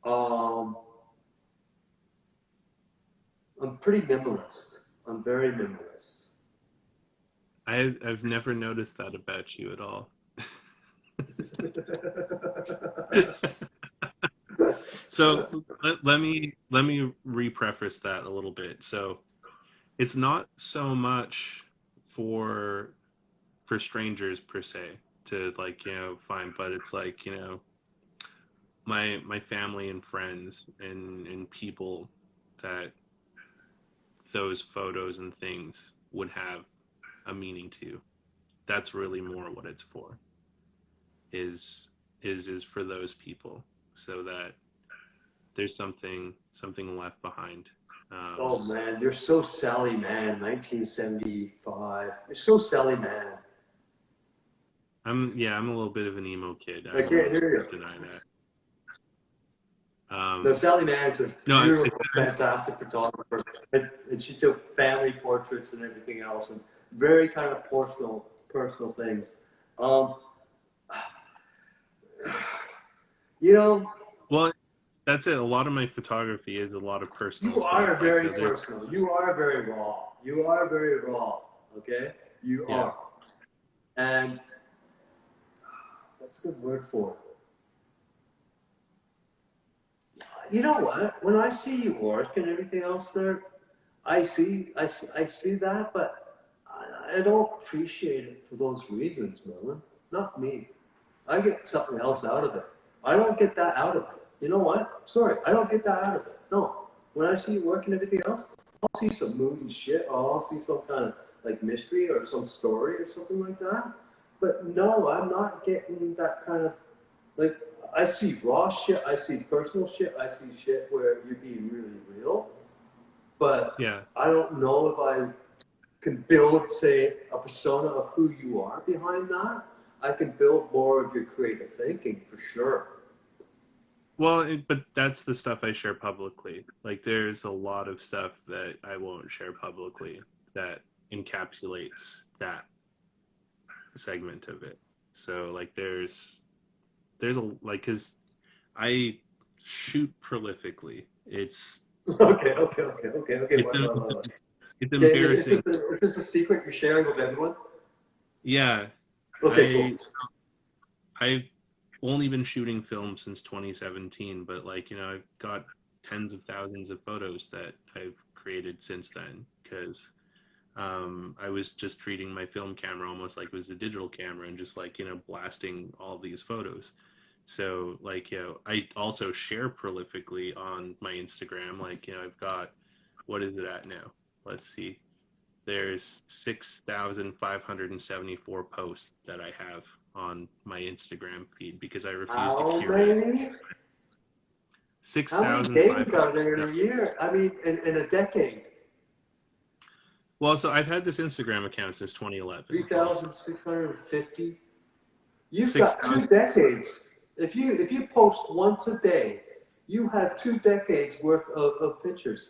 Um, I'm pretty minimalist. I'm very minimalist. I've never noticed that about you at all. So let me re-preface that a little bit. So it's not so much for strangers per se to like find, but it's like my family and friends and people that those photos and things would have a meaning to. That's really more what it's for. Is is for those people so that there's something left behind. Oh man, you're so Sally man, 1975. You're so Sally man. I'm a little bit of an emo kid. I I will can't not hear you. deny that. No, Sally Mann's a No, beautiful, fantastic photographer, and she took family portraits and everything else, and very kind of personal things. Um, you know, well, that's it. A lot of my photography is a lot of personal you stuff. are Like very so, there. personal. You are very raw. You are very raw. Okay, you Yeah. are, and what's a good word for it? You know what? When I see you work and everything else there, I see that, but I don't appreciate it for those reasons, Merlin. Not me. I get something else out of it. I don't get that out of it. You know what? Sorry, I don't get that out of it. No. When I see you work and everything else, I'll see some mood and shit, or I'll see some kind of like mystery or some story or something like that. But no, I'm not getting that kind of like I see raw shit, I see personal shit, I see shit where you're being really real. But Yeah. I don't know if I can build, say, a persona of who you are behind that. I can build more of your creative thinking for sure. Well, but that's the stuff I share publicly. Like, there's a lot of stuff that I won't share publicly that encapsulates that segment of it. So, like, there's a like, cause I shoot prolifically. Okay. It's What? it's Yeah, yeah. embarrassing. Is this a secret you're sharing with everyone? Yeah, Okay, cool. I I've only been shooting film since 2017, but like, I've got tens of thousands of photos that I've created since then because I was just treating my film camera almost like it was a digital camera and just like, blasting all these photos. So like, I also share prolifically on my Instagram. Like, I've got, what is it at now? Let's see. There's 6,574 posts that I have on my Instagram feed because I refuse to How curate. many? How many days are there 6,500. in a year? I mean, in a decade. Well, so I've had this Instagram account since 2011. Also, 3,650. You've got 6,000. 2 decades. If you post once a day, you have 2 decades worth of pictures.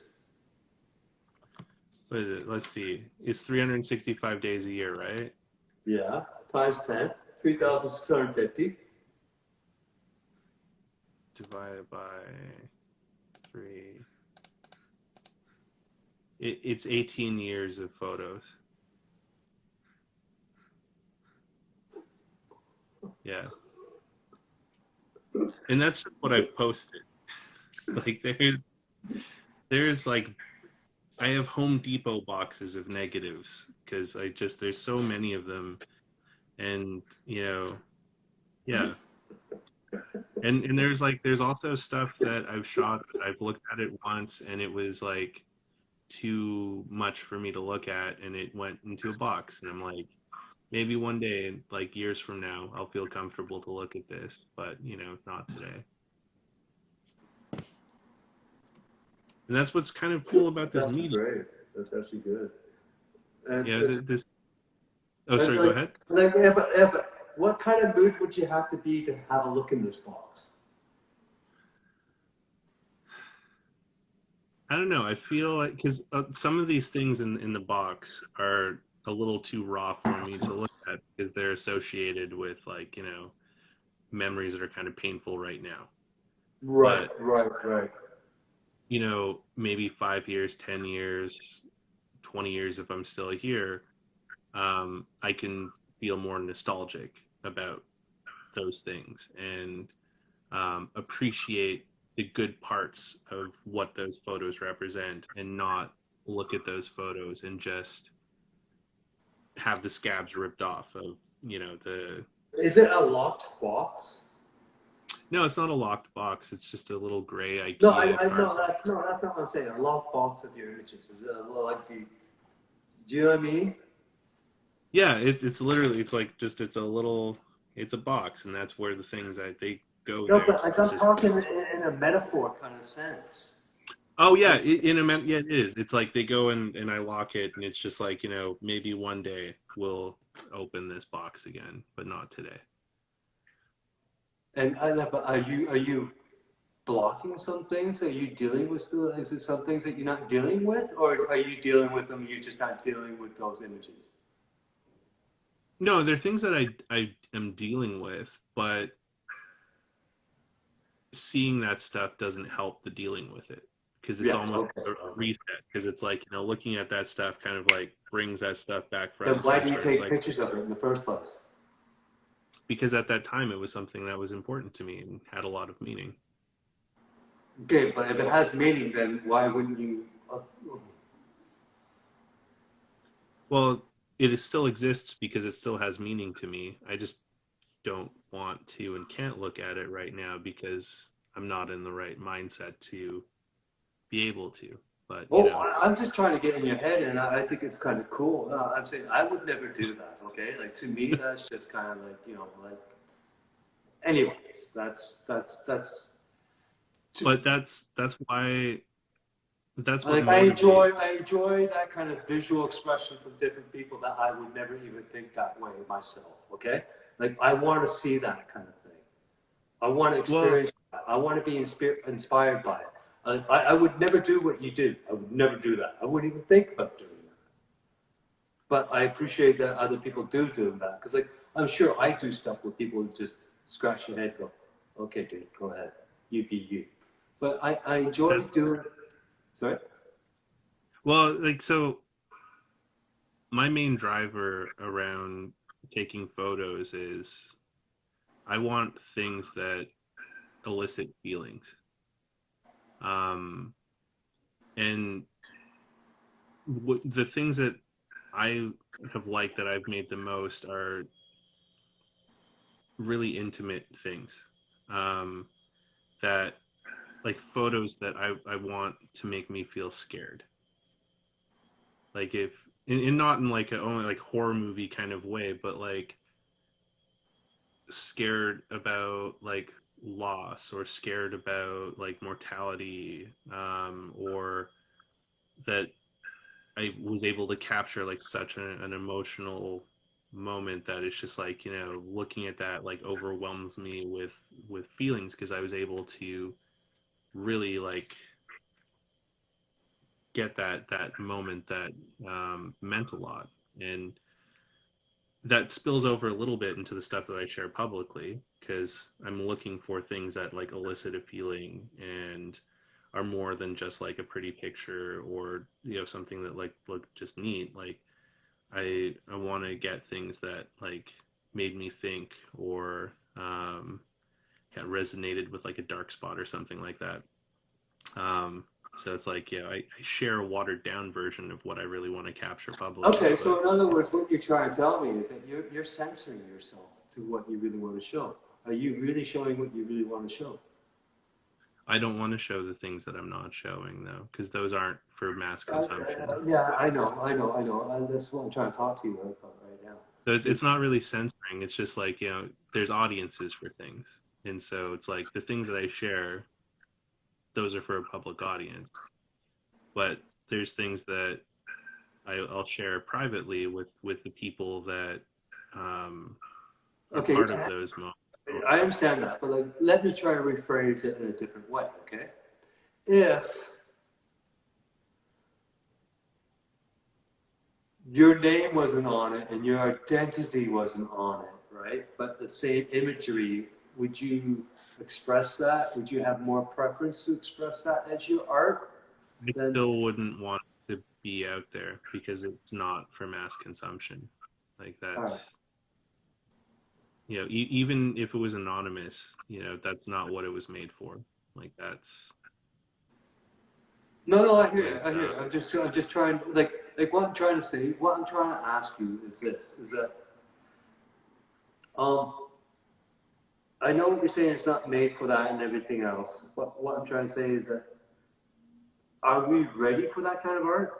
What is it? Let's see. It's 365 days a year, right? Yeah, times 10, 3,650. Divided by 3. It's 18 years of photos. Yeah. And that's what I've posted. Like there's like I have Home Depot boxes of negatives because there's so many of them, and yeah. And there's also stuff that I've shot that I've looked at it once and it was like too much for me to look at and it went into a box and I'm like, maybe one day, like years from now, I'll feel comfortable to look at this, but not today. And that's what's kind of cool about That's this actually medium. great. That's actually good. And Yeah, it's this. Oh, and sorry. Go like ahead. like but what kind of mood would you have to be to have a look in this box? I don't know. I feel like because some of these things in the box are a little too raw for me to look at because they're associated with like memories that are kind of painful right now. Right, But right, right. maybe 5 years, 10 years, 20 years, if I'm still here, I can feel more nostalgic about those things and appreciate the good parts of what those photos represent and not look at those photos and just have the scabs ripped off of the Is it a locked box? no, it's not a locked box, it's just a little gray No, IKEA I no, cardboard. no, that's not what I'm saying. A locked box of your images. Is it like the? Do you know what I mean? Yeah, it's literally it's like just it's a box and that's where the things that they go No, there. but like It's I'm just talking in a metaphor kind of sense. oh yeah, Like, yeah, it is. It's like they go and I lock it, and it's just like maybe one day we'll open this box again, but not today. and I know, but are you blocking some things? Are you dealing with still? Is it some things that you're not dealing with, or are you dealing with them? You're just not dealing with those images. No, there are things that I am dealing with, but seeing that stuff doesn't help the dealing with it because it's Yeah. almost Okay. a Okay. reset because it's like looking at that stuff kind of like brings that stuff back Then front and why do you center. It's take like pictures of it in the first place? because at that time it was something that was important to me and had a lot of meaning. Okay, but if it has meaning, then why wouldn't you? Well, it still exists because it still has meaning to me. I just don't want to and can't look at it right now because I'm not in the right mindset to be able to. But, Well, I'm just trying to get in your head, and I think it's kind of cool. I'm saying I would never do that. Okay, like to me, that's just kind of like like. Anyways, that's. but that's why that's what Like I motivates. enjoy, I enjoy that kind of visual expression from different people that I would never even think that way myself. Okay, like I want to see that kind of thing. I want to Well, experience that. I want to be inspired by it. I would never do what you do. I would never do that. I wouldn't even think about doing that. But I appreciate that other people do that because, like, I'm sure I do stuff where people just scratch your head, go, "Okay, dude, go ahead, you be you." But I enjoy that doing. Sorry. well, like so my main driver around taking photos is I want things that elicit feelings. Um, and the things that I have liked that I've made the most are really intimate things. Um, that like photos that I want to make me feel scared. Like if and not in like a only like horror movie kind of way, but like scared about like loss or scared about like mortality, or that I was able to capture like such an emotional moment that it's just like looking at that like overwhelms me with feelings because I was able to really like get that moment that meant a lot and that spills over a little bit into the stuff that I share publicly because I'm looking for things that like elicit a feeling and are more than just like a pretty picture or something that like look just neat. Like I want to get things that like made me think or resonated with like a dark spot or something like that. So it's like I share a watered down version of what I really want to capture publicly, Okay, but so in other words, what you're trying to tell me is that you're censoring yourself to what you really want to show. Are you really showing what you really want to show? I don't want to show the things that I'm not showing though, because those aren't for mass consumption. Yeah, I know. That's what I'm trying to talk to you about right now. So it's Is not really censoring. It's just like there's audiences for things, and so it's like the things that I share, those are for a public audience. But there's things that I'll share privately with the people that are okay, part of those moments. I understand that, but like, let me try to rephrase it in a different way. Okay, if your name wasn't on it and your identity wasn't on it, right? But the same imagery, would you express that? Would you have more preference to express that as your art I than? still wouldn't want to be out there because it's not for mass consumption. Like All right. that's, even if it was anonymous, that's not what it was made for. Like that's No, I that hear you. was I hear you. I'm just trying, like what I'm trying to say, what I'm trying to ask you is this: is that um, I know what you're saying. It's not made for that and everything else. But what I'm trying to say is that are we ready for that kind of art?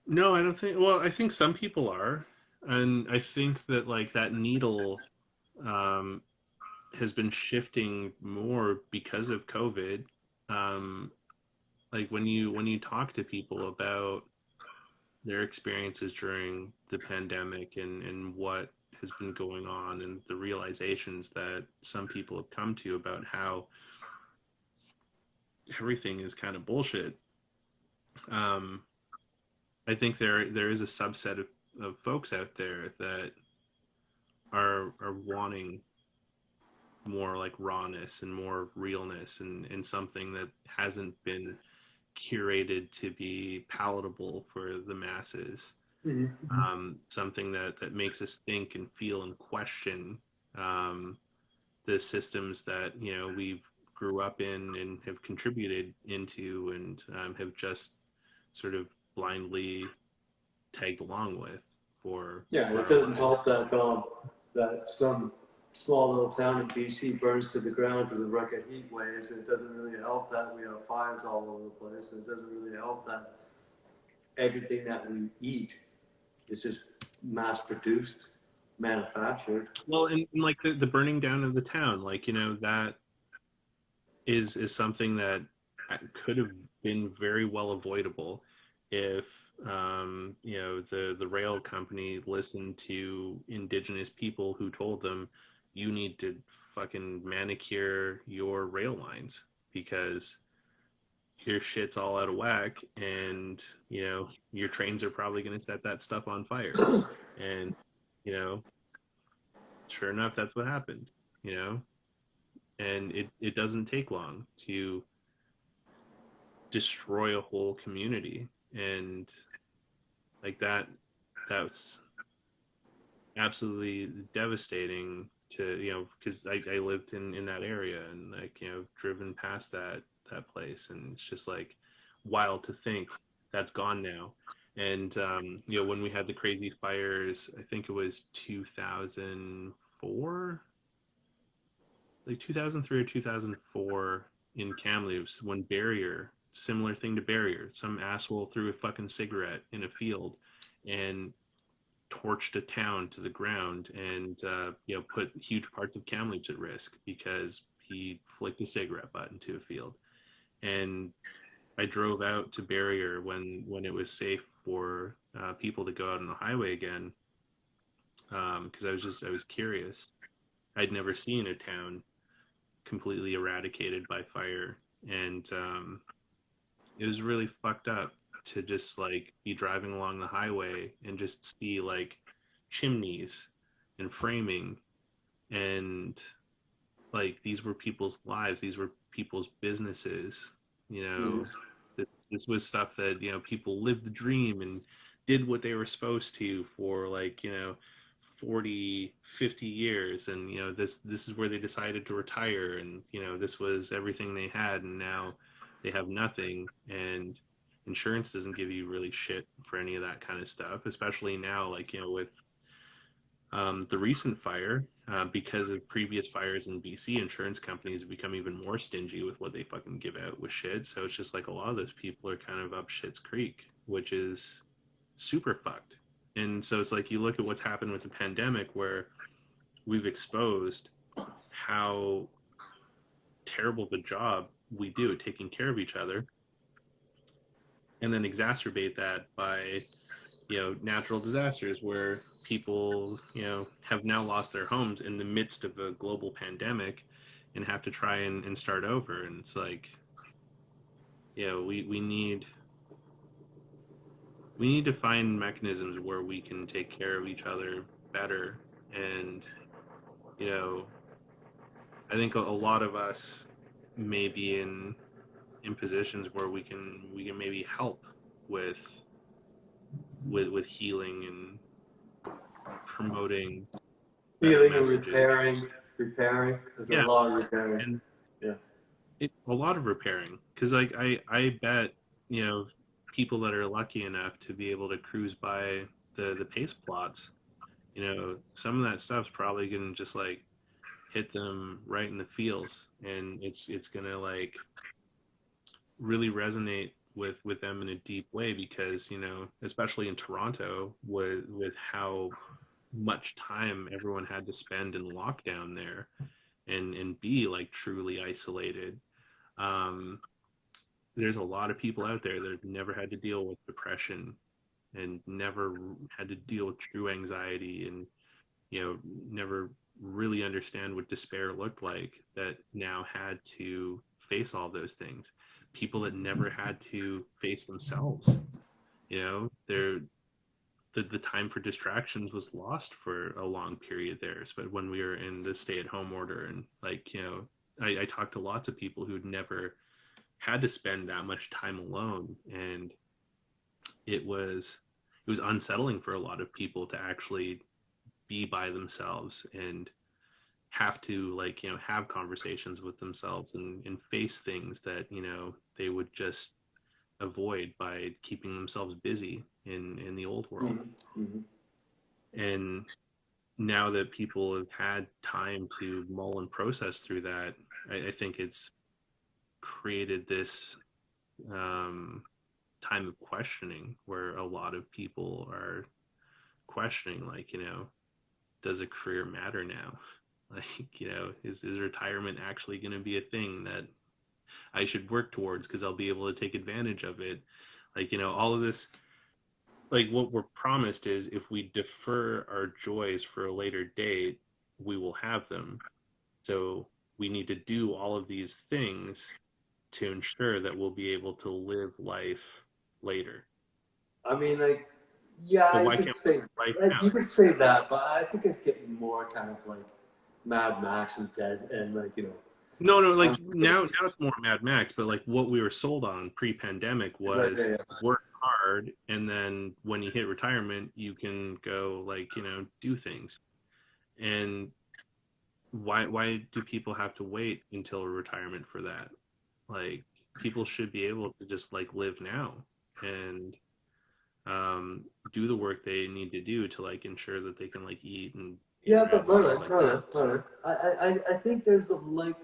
No, I don't think. Well, I think some people are, and I think that like that needle um, has been shifting more because of COVID. Um, like when you talk to people about their experiences during the pandemic and what has been going on and the realizations that some people have come to about how everything is kind of bullshit. Um, I think there is a subset of folks out there that are wanting more like rawness and more realness and something that hasn't been curated to be palatable for the masses. Mm-hmm. Something that makes us think and feel and question um, the systems that we grew up in and have contributed into and have just sort of blindly tagged along with for Yeah, and for it our doesn't lives. help that that some small little town in BC burns to the ground because of record heat waves. And it doesn't really help that we have fires all over the place. And it doesn't really help that everything that we eat is just mass produced, manufactured. Well, and like the burning down of the town, like that is something that could have been very well avoidable if the rail company listened to indigenous people who told them you need to fucking manicure your rail lines because your shit's all out of whack and your trains are probably going to set that stuff on fire and you know sure enough that's what happened you know and it doesn't take long to destroy a whole community and like that's absolutely devastating to because I lived in that area and like driven past that place and it's just like wild to think that's gone now and when we had the crazy fires I think it was 2004 like 2003 or 2004 in Kamloops when Barrier, similar thing to Barrier, some asshole threw a fucking cigarette in a field and torched a town to the ground and put huge parts of Kamloops at risk because he flicked a cigarette butt into a field. And I drove out to Barrier when it was safe for people to go out on the highway again because I was curious. I'd never seen a town completely eradicated by fire, and it was really fucked up to just like be driving along the highway and just see like chimneys and framing and like these were people's lives, these were people's businesses, you Mm. know. This was stuff that people lived the dream and did what they were supposed to for like 40, 50 years and this is where they decided to retire and this was everything they had and now they have nothing and insurance doesn't give you really shit for any of that kind of stuff especially now like with the recent fire because of previous fires in BC insurance companies have become even more stingy with what they fucking give out with shit so it's just like a lot of those people are kind of up shit's creek which is super fucked. And so it's like you look at what's happened with the pandemic where we've exposed how terrible of a job we do at taking care of each other and then exacerbate that by natural disasters where people have now lost their homes in the midst of a global pandemic and have to try and start over and it's like we need to find mechanisms where we can take care of each other better. And you know, I think a lot of us may be in positions where we can maybe help with with healing and promoting better Healing and messages. repairing. There's a Yeah, lot of repairing. and Yeah. a lot of repairing, because like I bet people that are lucky enough to be able to cruise by the Paste Platz, some of that stuff's probably gonna just like hit them right in the feels, and it's gonna like really resonate with them in a deep way, because especially in Toronto, with how much time everyone had to spend in lockdown there, and be like truly isolated. um there's a lot of people out there that have never had to deal with depression, and never had to deal with true anxiety, and never really understand what despair looked like, that now had to face all those things. People that never had to face themselves. They're the time for distractions was lost for a long period there, but when we were in the stay-at-home order, and like I talked to lots of people who'd never had to spend that much time alone, and it was unsettling for a lot of people to actually be by themselves, and have to like have conversations with themselves, and face things that they would just avoid by keeping themselves busy in the old world. Mm-hmm. Mm-hmm. And now that people have had time to mull and process through that, I think it's created this um, time of questioning, where a lot of people are questioning, like, does a career matter now? Like, is retirement actually going to be a thing that I should work towards, because I'll be able to take advantage of it? Like, all of this, like what we're promised is, if we defer our joys for a later date, we will have them. So we need to do all of these things to ensure that we'll be able to live life later. I mean, like, But yeah, why can't we live life now? you could say that, but I think it's getting more kind of like Mad Max and like No, no, like now unrealistic. it's more Mad Max, but like what we were sold on pre-pandemic Like, was work hard, and then when you hit retirement, you can go like, do things. And why do people have to wait until retirement for that? Like, people should be able to just like live now, and do the work they need to do to like ensure that they can like eat and yeah, but rest and all brother, that. brother, I think there's a like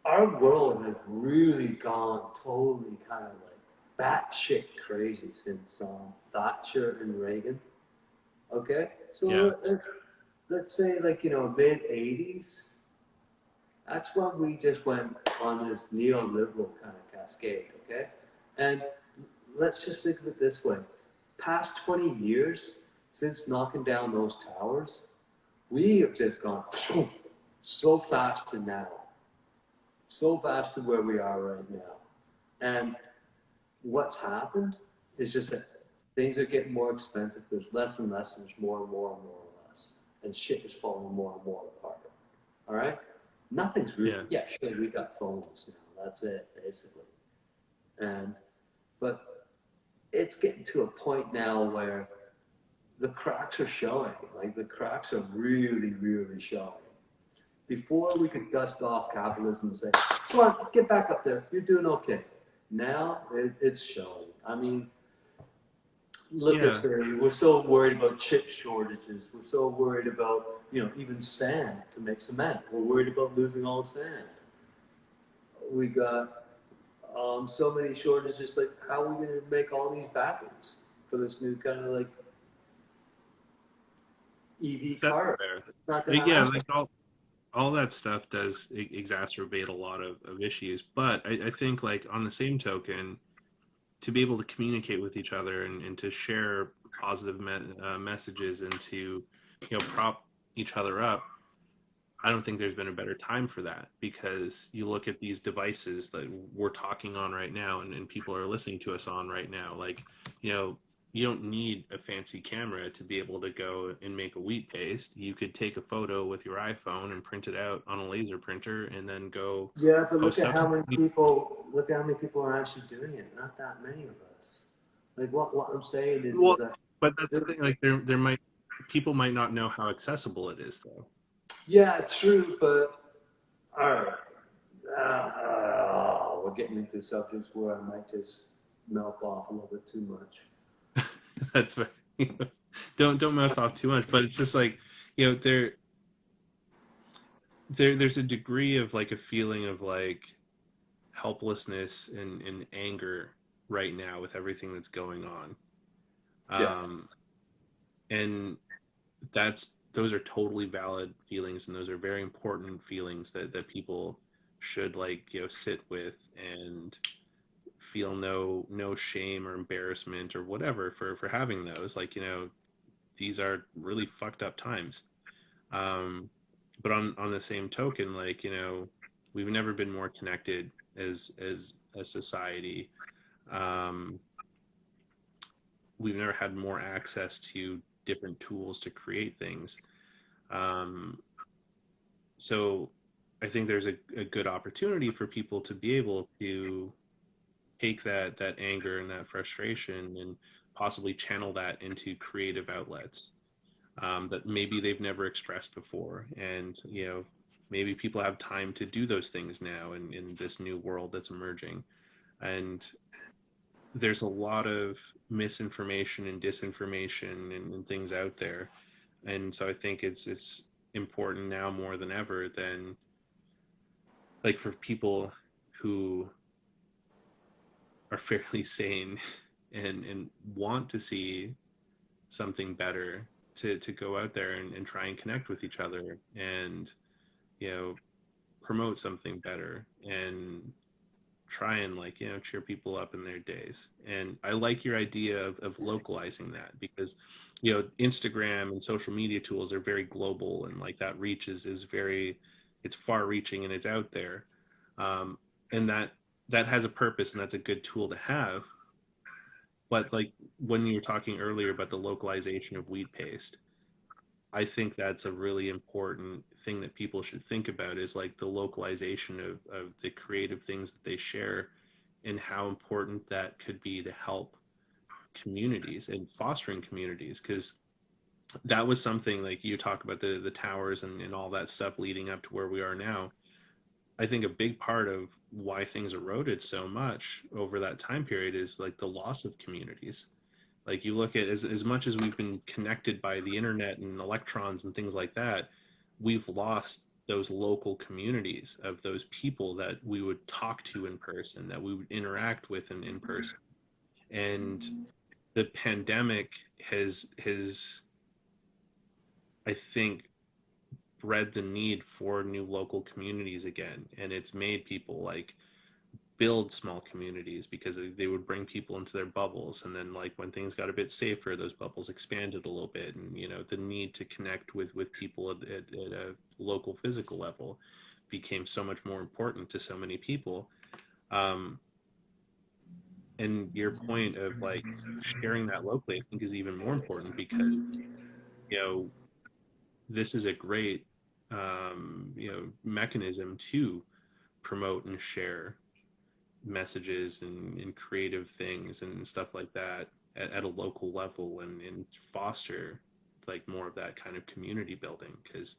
our world has really gone totally kind of like batshit crazy since Thatcher and Reagan. Okay, Yeah. so let's say like mid '80s. That's when we just went on this neoliberal kind of cascade. Okay, and let's just think of it this way: past 20 years since knocking down those towers, we have just gone so fast to now, so fast to where we are right now. And what's happened is just that things are getting more expensive. There's less and less, and there's more and more and more and less. And shit is falling more and more apart. All right? Nothing's really, Yeah. yeah, sure, we got phones now. That's it, basically. And, but it's getting to a point now where the cracks are showing. Like, the cracks are really, really showing. Before we could dust off capitalism and say, come on, get back up there. You're doing okay. Now it's showing. I mean, look at Yeah. say we're so worried about chip shortages. We're so worried about even sand to make cement. We're worried about losing all the sand. We got so many shortages. Like, how are we going to make all these batteries for this new kind of like EV That's car? fair. It's not going to Like, yeah, happen. like all that stuff does exacerbate a lot of issues. But I think, like, on the same token, to be able to communicate with each other, and to share positive messages, and to prop each other up, I don't think there's been a better time for that, because you look at these devices that we're talking on right now, and people are listening to us on right now. Like, you know, you don't need a fancy camera to be able to go and make a wheat paste. You could take a photo with your iPhone and print it out on a laser printer and then go Yeah, but post up. look at how many people are actually doing it. Not that many of us. Like what I'm saying is Well, that but that's the thing. Like, there might people might not know how accessible it is, though. yeah, true, but all right. We're getting into subjects where I might just mouth off a little bit too much. That's right. Don't mouth off too much, but it's just like, there's a degree of like a feeling of like helplessness and anger right now with everything that's going on. Yeah. And those are totally valid feelings, and those are very important feelings that people should, like, sit with and feel no shame or embarrassment or whatever for having those. Like, these are really fucked up times. But on the same token, like, we've never been more connected as a society. Um, we've never had more access to different tools to create things. Um, so I think there's a good opportunity for people to be able to take that anger and that frustration and possibly channel that into creative outlets, that maybe they've never expressed before. And, maybe people have time to do those things now in this new world that's emerging. And there's a lot of misinformation and disinformation and things out there. And so I think it's important now more than ever, than like for people who are fairly sane and want to see something better, to go out there and try and connect with each other, and, promote something better, and try and, like, cheer people up in their days. And I like your idea of localizing that, because, Instagram and social media tools are very global, and like that reach is very, it's far reaching and it's out there. And that has a purpose, and that's a good tool to have. But like when you were talking earlier about the localization of wheat paste, I think that's a really important thing that people should think about, is like the localization of the creative things that they share, and how important that could be to help communities and fostering communities. Because that was something, like, you talk about the towers and all that stuff leading up to where we are now. I think a big part of why things eroded so much over that time period is like the loss of communities. Like, you look at, as much as we've been connected by the internet and electrons and things like that, we've lost those local communities of those people that we would talk to in person, that we would interact with in person. And the pandemic has I think bred the need for new local communities again, and it's made people like build small communities, because they would bring people into their bubbles, and then, like, when things got a bit safer, those bubbles expanded a little bit, and, the need to connect with people at a local physical level became so much more important to so many people. um, and your point of like sharing that locally, I think, is even more important, because, you know this is a great, mechanism to promote and share messages and creative things and stuff like that at a local level, and foster like more of that kind of community building. Because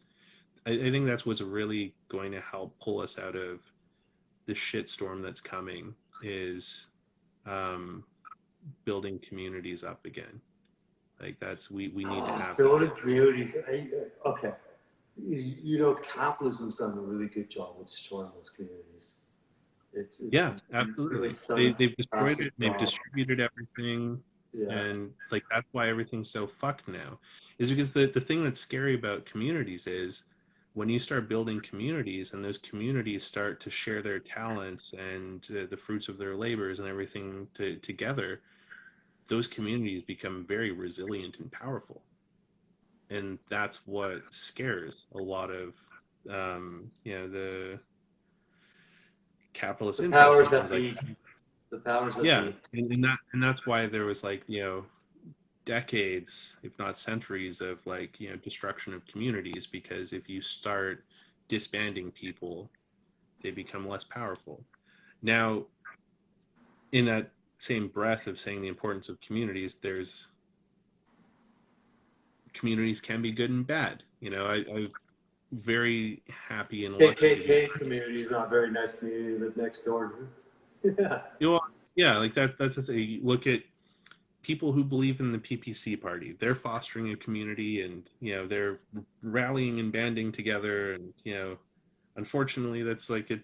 I think that's what's really going to help pull us out of the shitstorm that's coming, is, um, building communities up again. Like, we need to have that. Building communities. Okay. Capitalism's done a really good job with destroying those communities. Yeah, absolutely. It's done a They've destroyed fantastic it. They've job. distributed everything, Yeah. and like that's why everything's so fucked now. Is because the thing that's scary about communities is when you start building communities, and those communities start to share their talents and, the fruits of their labors and everything together, those communities become very resilient and powerful. And that's what scares a lot of the capitalist The interests powers and that things like be. The powers that yeah, be. and that's why there was like decades, if not centuries, of like destruction of communities because if you start disbanding people, they become less powerful. Now, in that same breath of saying the importance of communities, there's communities can be good and bad. I'm very happy and lucky to be. KKK community is not a very nice community to live next door to. Yeah. Yeah, like that's the thing. You look at people who believe in the PPC party. They're fostering a community, and they're rallying and banding together, and unfortunately, that's like a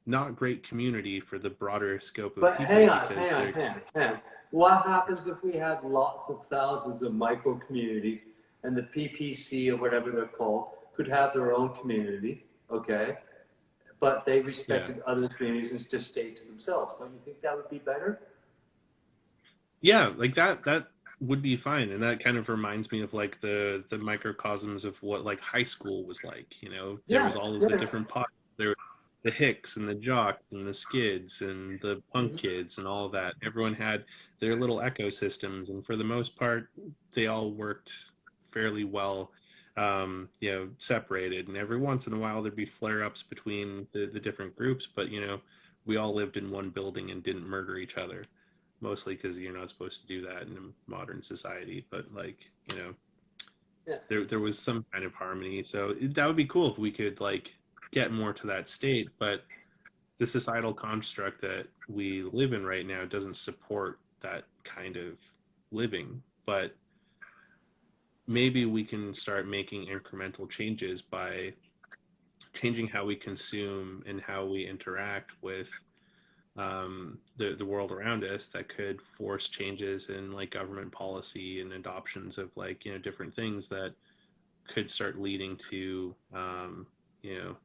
not great community for the broader scope of But people hang on, because hang on, there's hang on, hang on. What happens if we had lots of thousands of micro communities and the PPC or whatever they're called could have their own community, okay? But they yeah. respected other communities and just stayed to themselves. Don't you think that would be better? Yeah, like that would be fine, and that kind of reminds me of like the microcosms of what like high school was like. There Yeah, was all of the yeah. different pods. There were the hicks and the jocks and the skids and the punk Mhm. kids and all of that. Everyone had their little ecosystems, and for the most part, they all worked fairly well, separated. And every once in a while, there'd be flare-ups between the different groups, but we all lived in one building and didn't murder each other mostly because you're not supposed to do that in a modern society. But like, Yeah. there was some kind of harmony. So that would be cool if we could like get more to that state. But the societal construct that we live in right now doesn't support that kind of living. But maybe we can start making incremental changes by changing how we consume and how we interact with the world around us that could force changes in like government policy and adoptions of like different things that could start leading to you know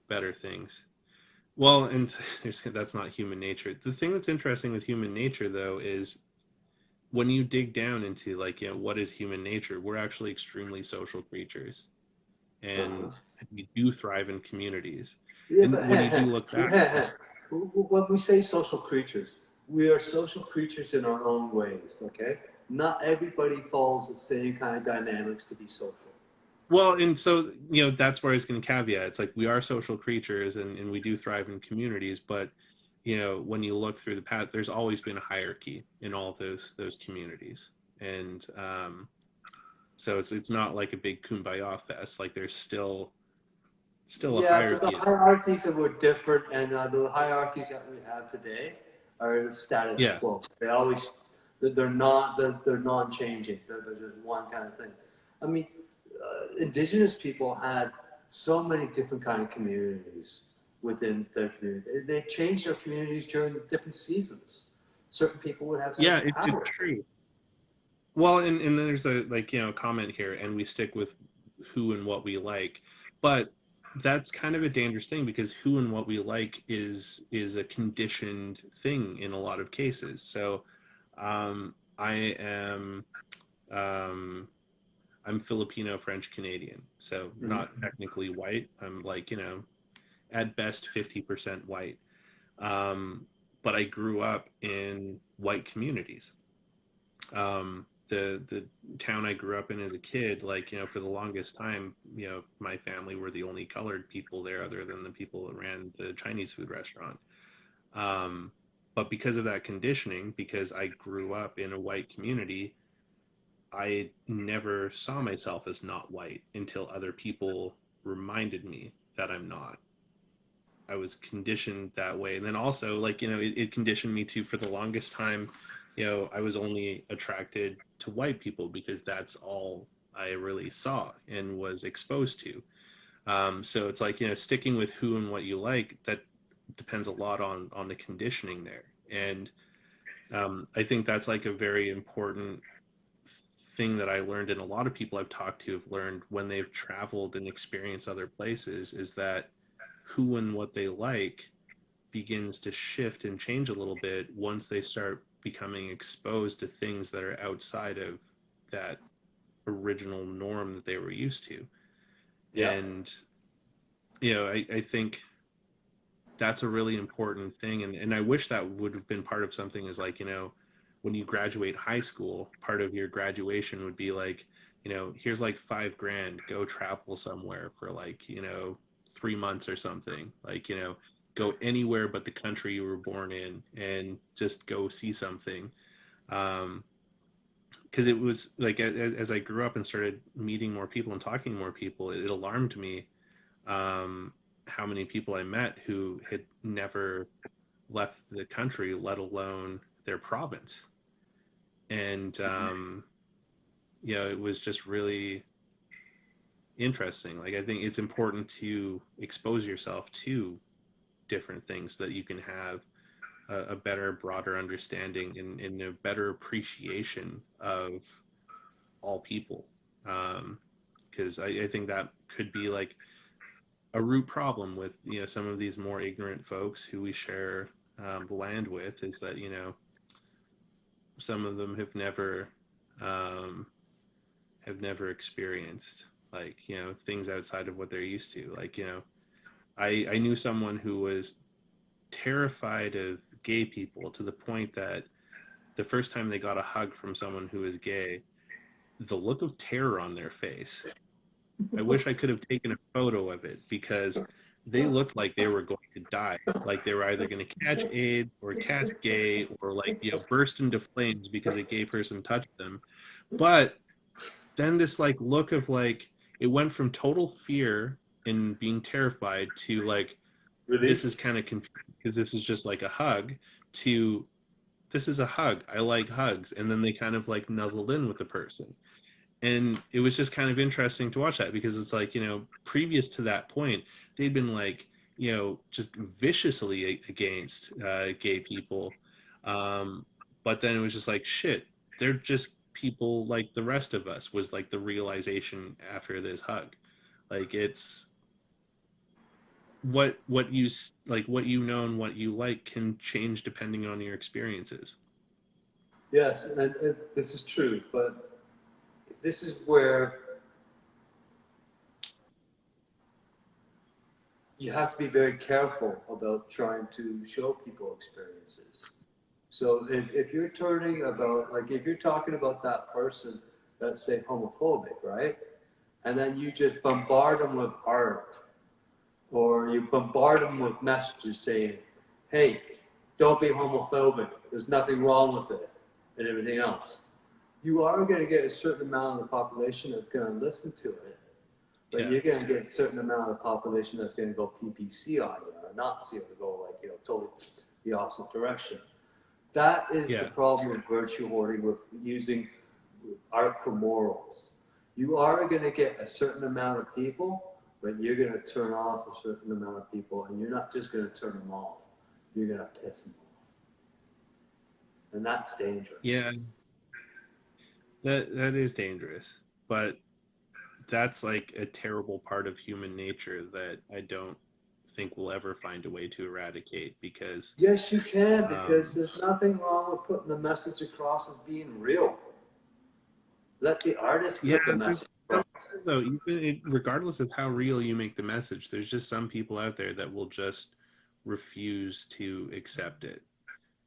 better things. Well, and that's not human nature. The thing that's interesting with human nature though is when you dig down into like what is human nature, we're actually extremely social creatures Uh-huh. and we do thrive in communities. Yeah, And but when you do look back, when we say social creatures, we are social creatures in our own ways, okay? Not everybody follows the same kind of dynamics to be social. well, and so that's where I was going to caveat. It's like we are social creatures, and we do thrive in communities. But when you look through the path, there's always been a hierarchy in all of those communities, and so it's not like a big kumbaya fest. Like there's still a Yeah, but the hierarchy. hierarchies were different, and the hierarchies that we have today are the status Yeah, quo. They're non-changing. They're just one kind of thing. I mean, indigenous people had so many different kind of communities within their community. They changed their communities during different seasons. Certain people would have yeah, certain it's powers. true. Well, and then there's a like comment here, and we stick with who and what we like, but that's kind of a dangerous thing because who and what we like is a conditioned thing in a lot of cases. So, I am um, I'm Filipino French Canadian, so not Mm-hmm. technically white. I'm like at best 50% white. But I grew up in white communities. The town I grew up in as a kid, like for the longest time, my family were the only colored people there, other than the people that ran the Chinese food restaurant. Um, but because of that conditioning, because I grew up in a white community, I never saw myself as not white until other people reminded me that I'm not. I was conditioned that way. And then also, like, it conditioned me to, for the longest time, I was only attracted to white people because that's all I really saw and was exposed to. So it's like, sticking with who and what you like, that depends a lot on the conditioning there. And I think that's like a very important thing that I learned, and a lot of people I've talked to have learned when they've traveled and experienced other places, is that who and what they like begins to shift and change a little bit once they start becoming exposed to things that are outside of that original norm that they were used to. Yeah. And, you know, I think that's a really important thing. And I wish that would have been part of something is like, you know, when you graduate high school, part of your graduation would be like, you know, here's like $5,000, go travel somewhere for like, you know, 3 months or something. Like, you know, go anywhere but the country you were born in and just go see something. Because it was like as I grew up and started meeting more people and talking to more people, it alarmed me how many people I met who had never left the country, let alone their province. And you know, it was just really interesting. Like I think it's important to expose yourself to different things so that you can have a better, broader understanding and a better appreciation of all people. Because I think that could be like a root problem with, you know, some of these more ignorant folks who we share the land with, is that, you know, some of them um, have never experienced, like, you know, things outside of what they're used to. Like, you know, I knew someone who was terrified of gay people to the point that the first time they got a hug from someone who is gay, the look of terror on their face, I wish I could have taken a photo of it, because they looked like they were going to die. Like they were either going to catch AIDS or catch gay, or like, you know, burst into flames because a gay person touched them. But then this like look of like, it went from total fear and being terrified to like, this Relief. is kind of confusing because this is just like a hug, to this is a hug. I like hugs. And then they kind of like nuzzled in with the person. And it was just kind of interesting to watch that, because it's like, you know, previous to that point, they'd been like, you know, just viciously against gay people. Um, but then it was just like, shit, they're just people like the rest of us, was like the realization after this hug. Like it's what you like, what you know and what you like can change depending on your experiences. Yes, and this is true, but this is where you have to be very careful about trying to show people experiences. So if you're turning about, like, if you're talking about that person that's, say, homophobic, right? And then you just bombard them with art, or you bombard them with messages saying, hey, don't be homophobic, there's nothing wrong with it, and everything else. You are going to get a certain amount of the population that's going to listen to it, but Yeah. you're going to get a certain amount of the population that's going to go PPC on you, or not see it, to go, like, you know, totally the opposite direction. That is the Yeah. problem with virtue hoarding, with using art for morals. You are going to get a certain amount of people, but you're going to turn off a certain amount of people, and you're not just going to turn them off. You're going to piss them off. And that's dangerous. Yeah. That is dangerous. But that's like a terrible part of human nature that I don't think we'll ever find a way to eradicate, because Yes, you can, because um, there's nothing wrong with putting the message across as being real. Let the artist yeah, put the message across. though, regardless of how real you make the message, there's just some people out there that will just refuse to accept it.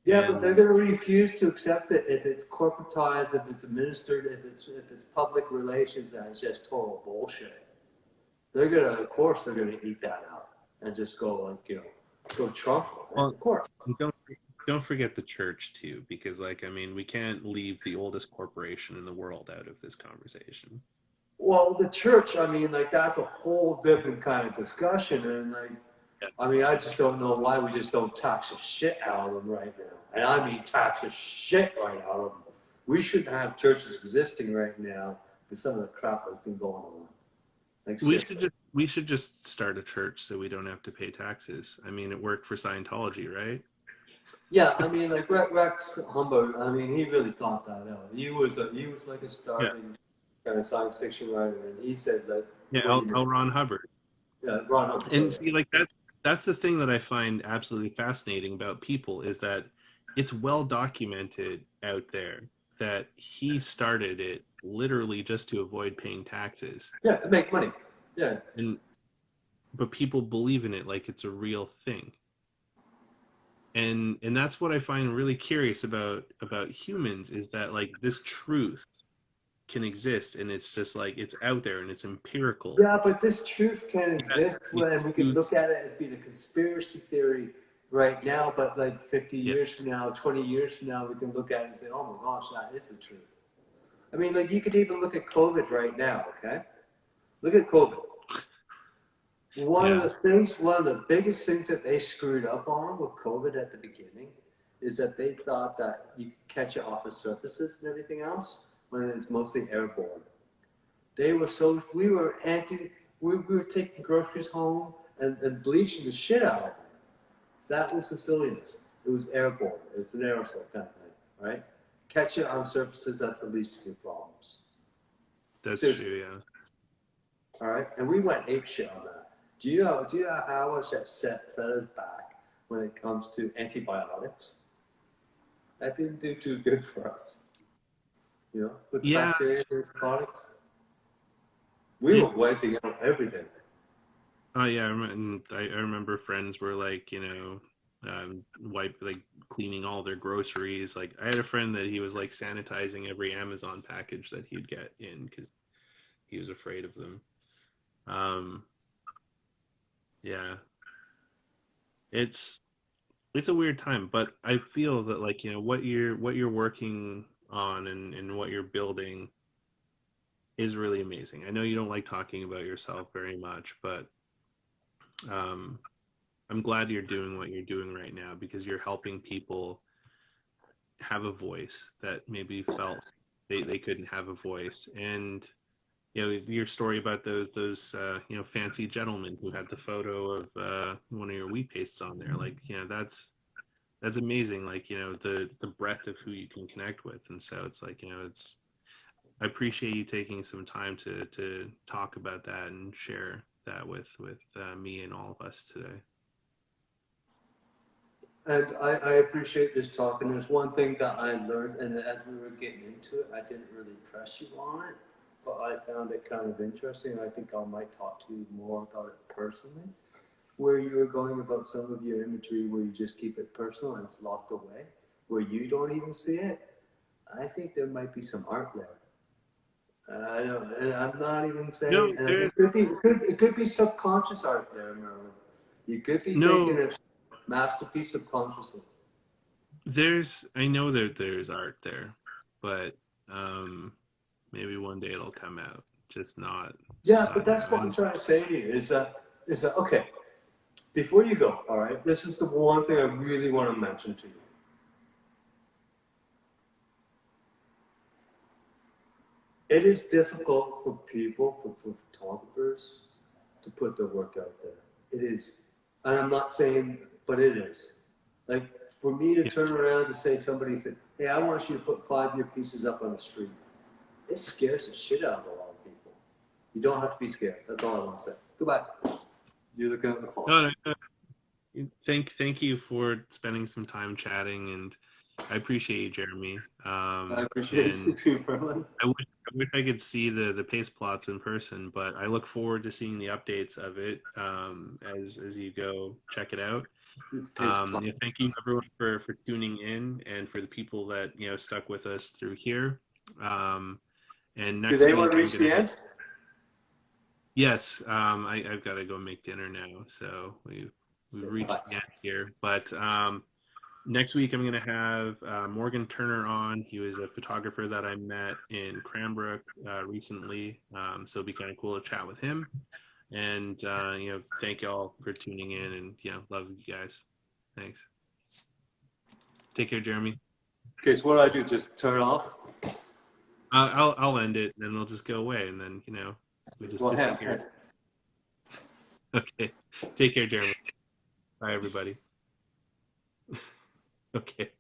Yeah, but they're And going to refuse to accept it if it's corporatized, if it's administered, if it's public relations, and it's just total bullshit. They're gonna, of course, they're gonna eat that out and just go, like, you know, go Trump, right? well, Of course. don't forget the church too, because like, I mean, we can't leave the oldest corporation in the world out of this conversation. Well, the church, I mean, like, that's a whole different kind of discussion, and like, I mean, I just don't know why we just don't tax the shit out of them right now. And I mean, tax the shit right out of them. We shouldn't have churches existing right now with some of the crap that's been going on. Like, seriously. We should just start a church so we don't have to pay taxes. I mean, it worked for Scientology, right? Yeah, I mean, like Rex Humbert, I mean, he really thought that out. He was like a Yeah. starving kind of science fiction writer, and he said that Yeah, what he did. L. Ron Hubbard. Yeah, Ron Hubbard. And Sorry. see, like that's the thing that I find absolutely fascinating about people, is that it's well documented out there that he started it literally just to avoid paying taxes. Yeah, to make money. Yeah. But people believe in it like it's a real thing. And that's what I find really curious about humans, is that like this truth can exist, and it's just like it's out there and it's empirical. Yeah, but this truth can That exist these when we can truths, look at it as being a conspiracy theory right now, but like 50 yeah, years from now, 20 years from now, we can look at it and say, oh my gosh, that is the truth. I mean, like you could even look at COVID right now, okay? Look at COVID. yeah, One of the biggest things that they screwed up on with COVID at the beginning is that they thought that you could catch it off of surfaces and everything else when it's mostly airborne. They were so, we were taking groceries home and bleaching the shit out of them. That was the silliness. It was airborne. It's an aerosol kind of thing, right? Catch it on surfaces, that's the least of your problems. that's Seriously. true. Yeah. All right, and we went ape shit on that. Do you know how much that set us back when it comes to antibiotics? That didn't do too good for us. You know, with the Yeah, bacteria products, we were it's wiping out everything. oh yeah, I remember friends were like, like cleaning all their groceries. Like I had a friend that he was like sanitizing every Amazon package that he'd get in because he was afraid of them. Um, yeah, it's it's a weird time, but I feel that like what you're working on and what you're building is really amazing. I know you don't like talking about yourself very much, but um, I'm glad you're doing what you're doing right now because you're helping people have a voice that maybe felt they couldn't have a voice. And your story about those fancy gentlemen who had the photo of one of your wheat pastes on there, like that's amazing. Like the breadth of who you can connect with. And so it's like it's I appreciate you taking some time to talk about that and share that with me and all of us today. And I appreciate this talk. And there's one thing that I learned, and as we were getting into it, I didn't really press you on it, but I found it kind of interesting. I think I might talk to you more about it personally. Where you were going about some of your imagery, where you just keep it personal and it's locked away, where you don't even see it. I think there might be some art there. I don't, and I'm not even saying, No, and there's it could be subconscious art there, Merlin. You could be making no a masterpiece subconsciously. there's I know that there's art there, but um maybe one day it'll come out. Just Yeah, but not now. that's what I'm trying to say to you is that okay? Before you go, all right. This is the one thing I really want to mention to you. It is difficult for people, for photographers, to put their work out there. It is, and I'm not saying, but it is. Like for me to Yeah. turn around to say somebody said, "Hey, I want you to put 5 year pieces up on the street." It scares the shit out of a lot of people. You don't have to be scared. That's all I want to say. Goodbye. You're looking at the phone. No, no, thank you for spending some time chatting, and I appreciate you, Jeremy. I appreciate And you too, Berlin. I wish I could see the Paste Plots in person, but I look forward to seeing the updates of it as you go check it out. It's Paste Platz. Thank you everyone for tuning in, and for the people that stuck with us through here. Um, and Did next anyone week I'm reach gonna the be end? yes. I've got to go make dinner now, so we've reached Bye. the end here. But next week I'm going to have Morgan Turner on. He was a photographer that I met in Cranbrook recently, so it'll be kind of cool to chat with him. And thank you all for tuning in, and love you guys. Thanks. Take care, Jeremy. Okay, so what do I do? Just turn it off? I'll end it, and then it'll just go away, and then we just Well, disappear. Okay. Take care, Jeremy. Bye, everybody. Okay.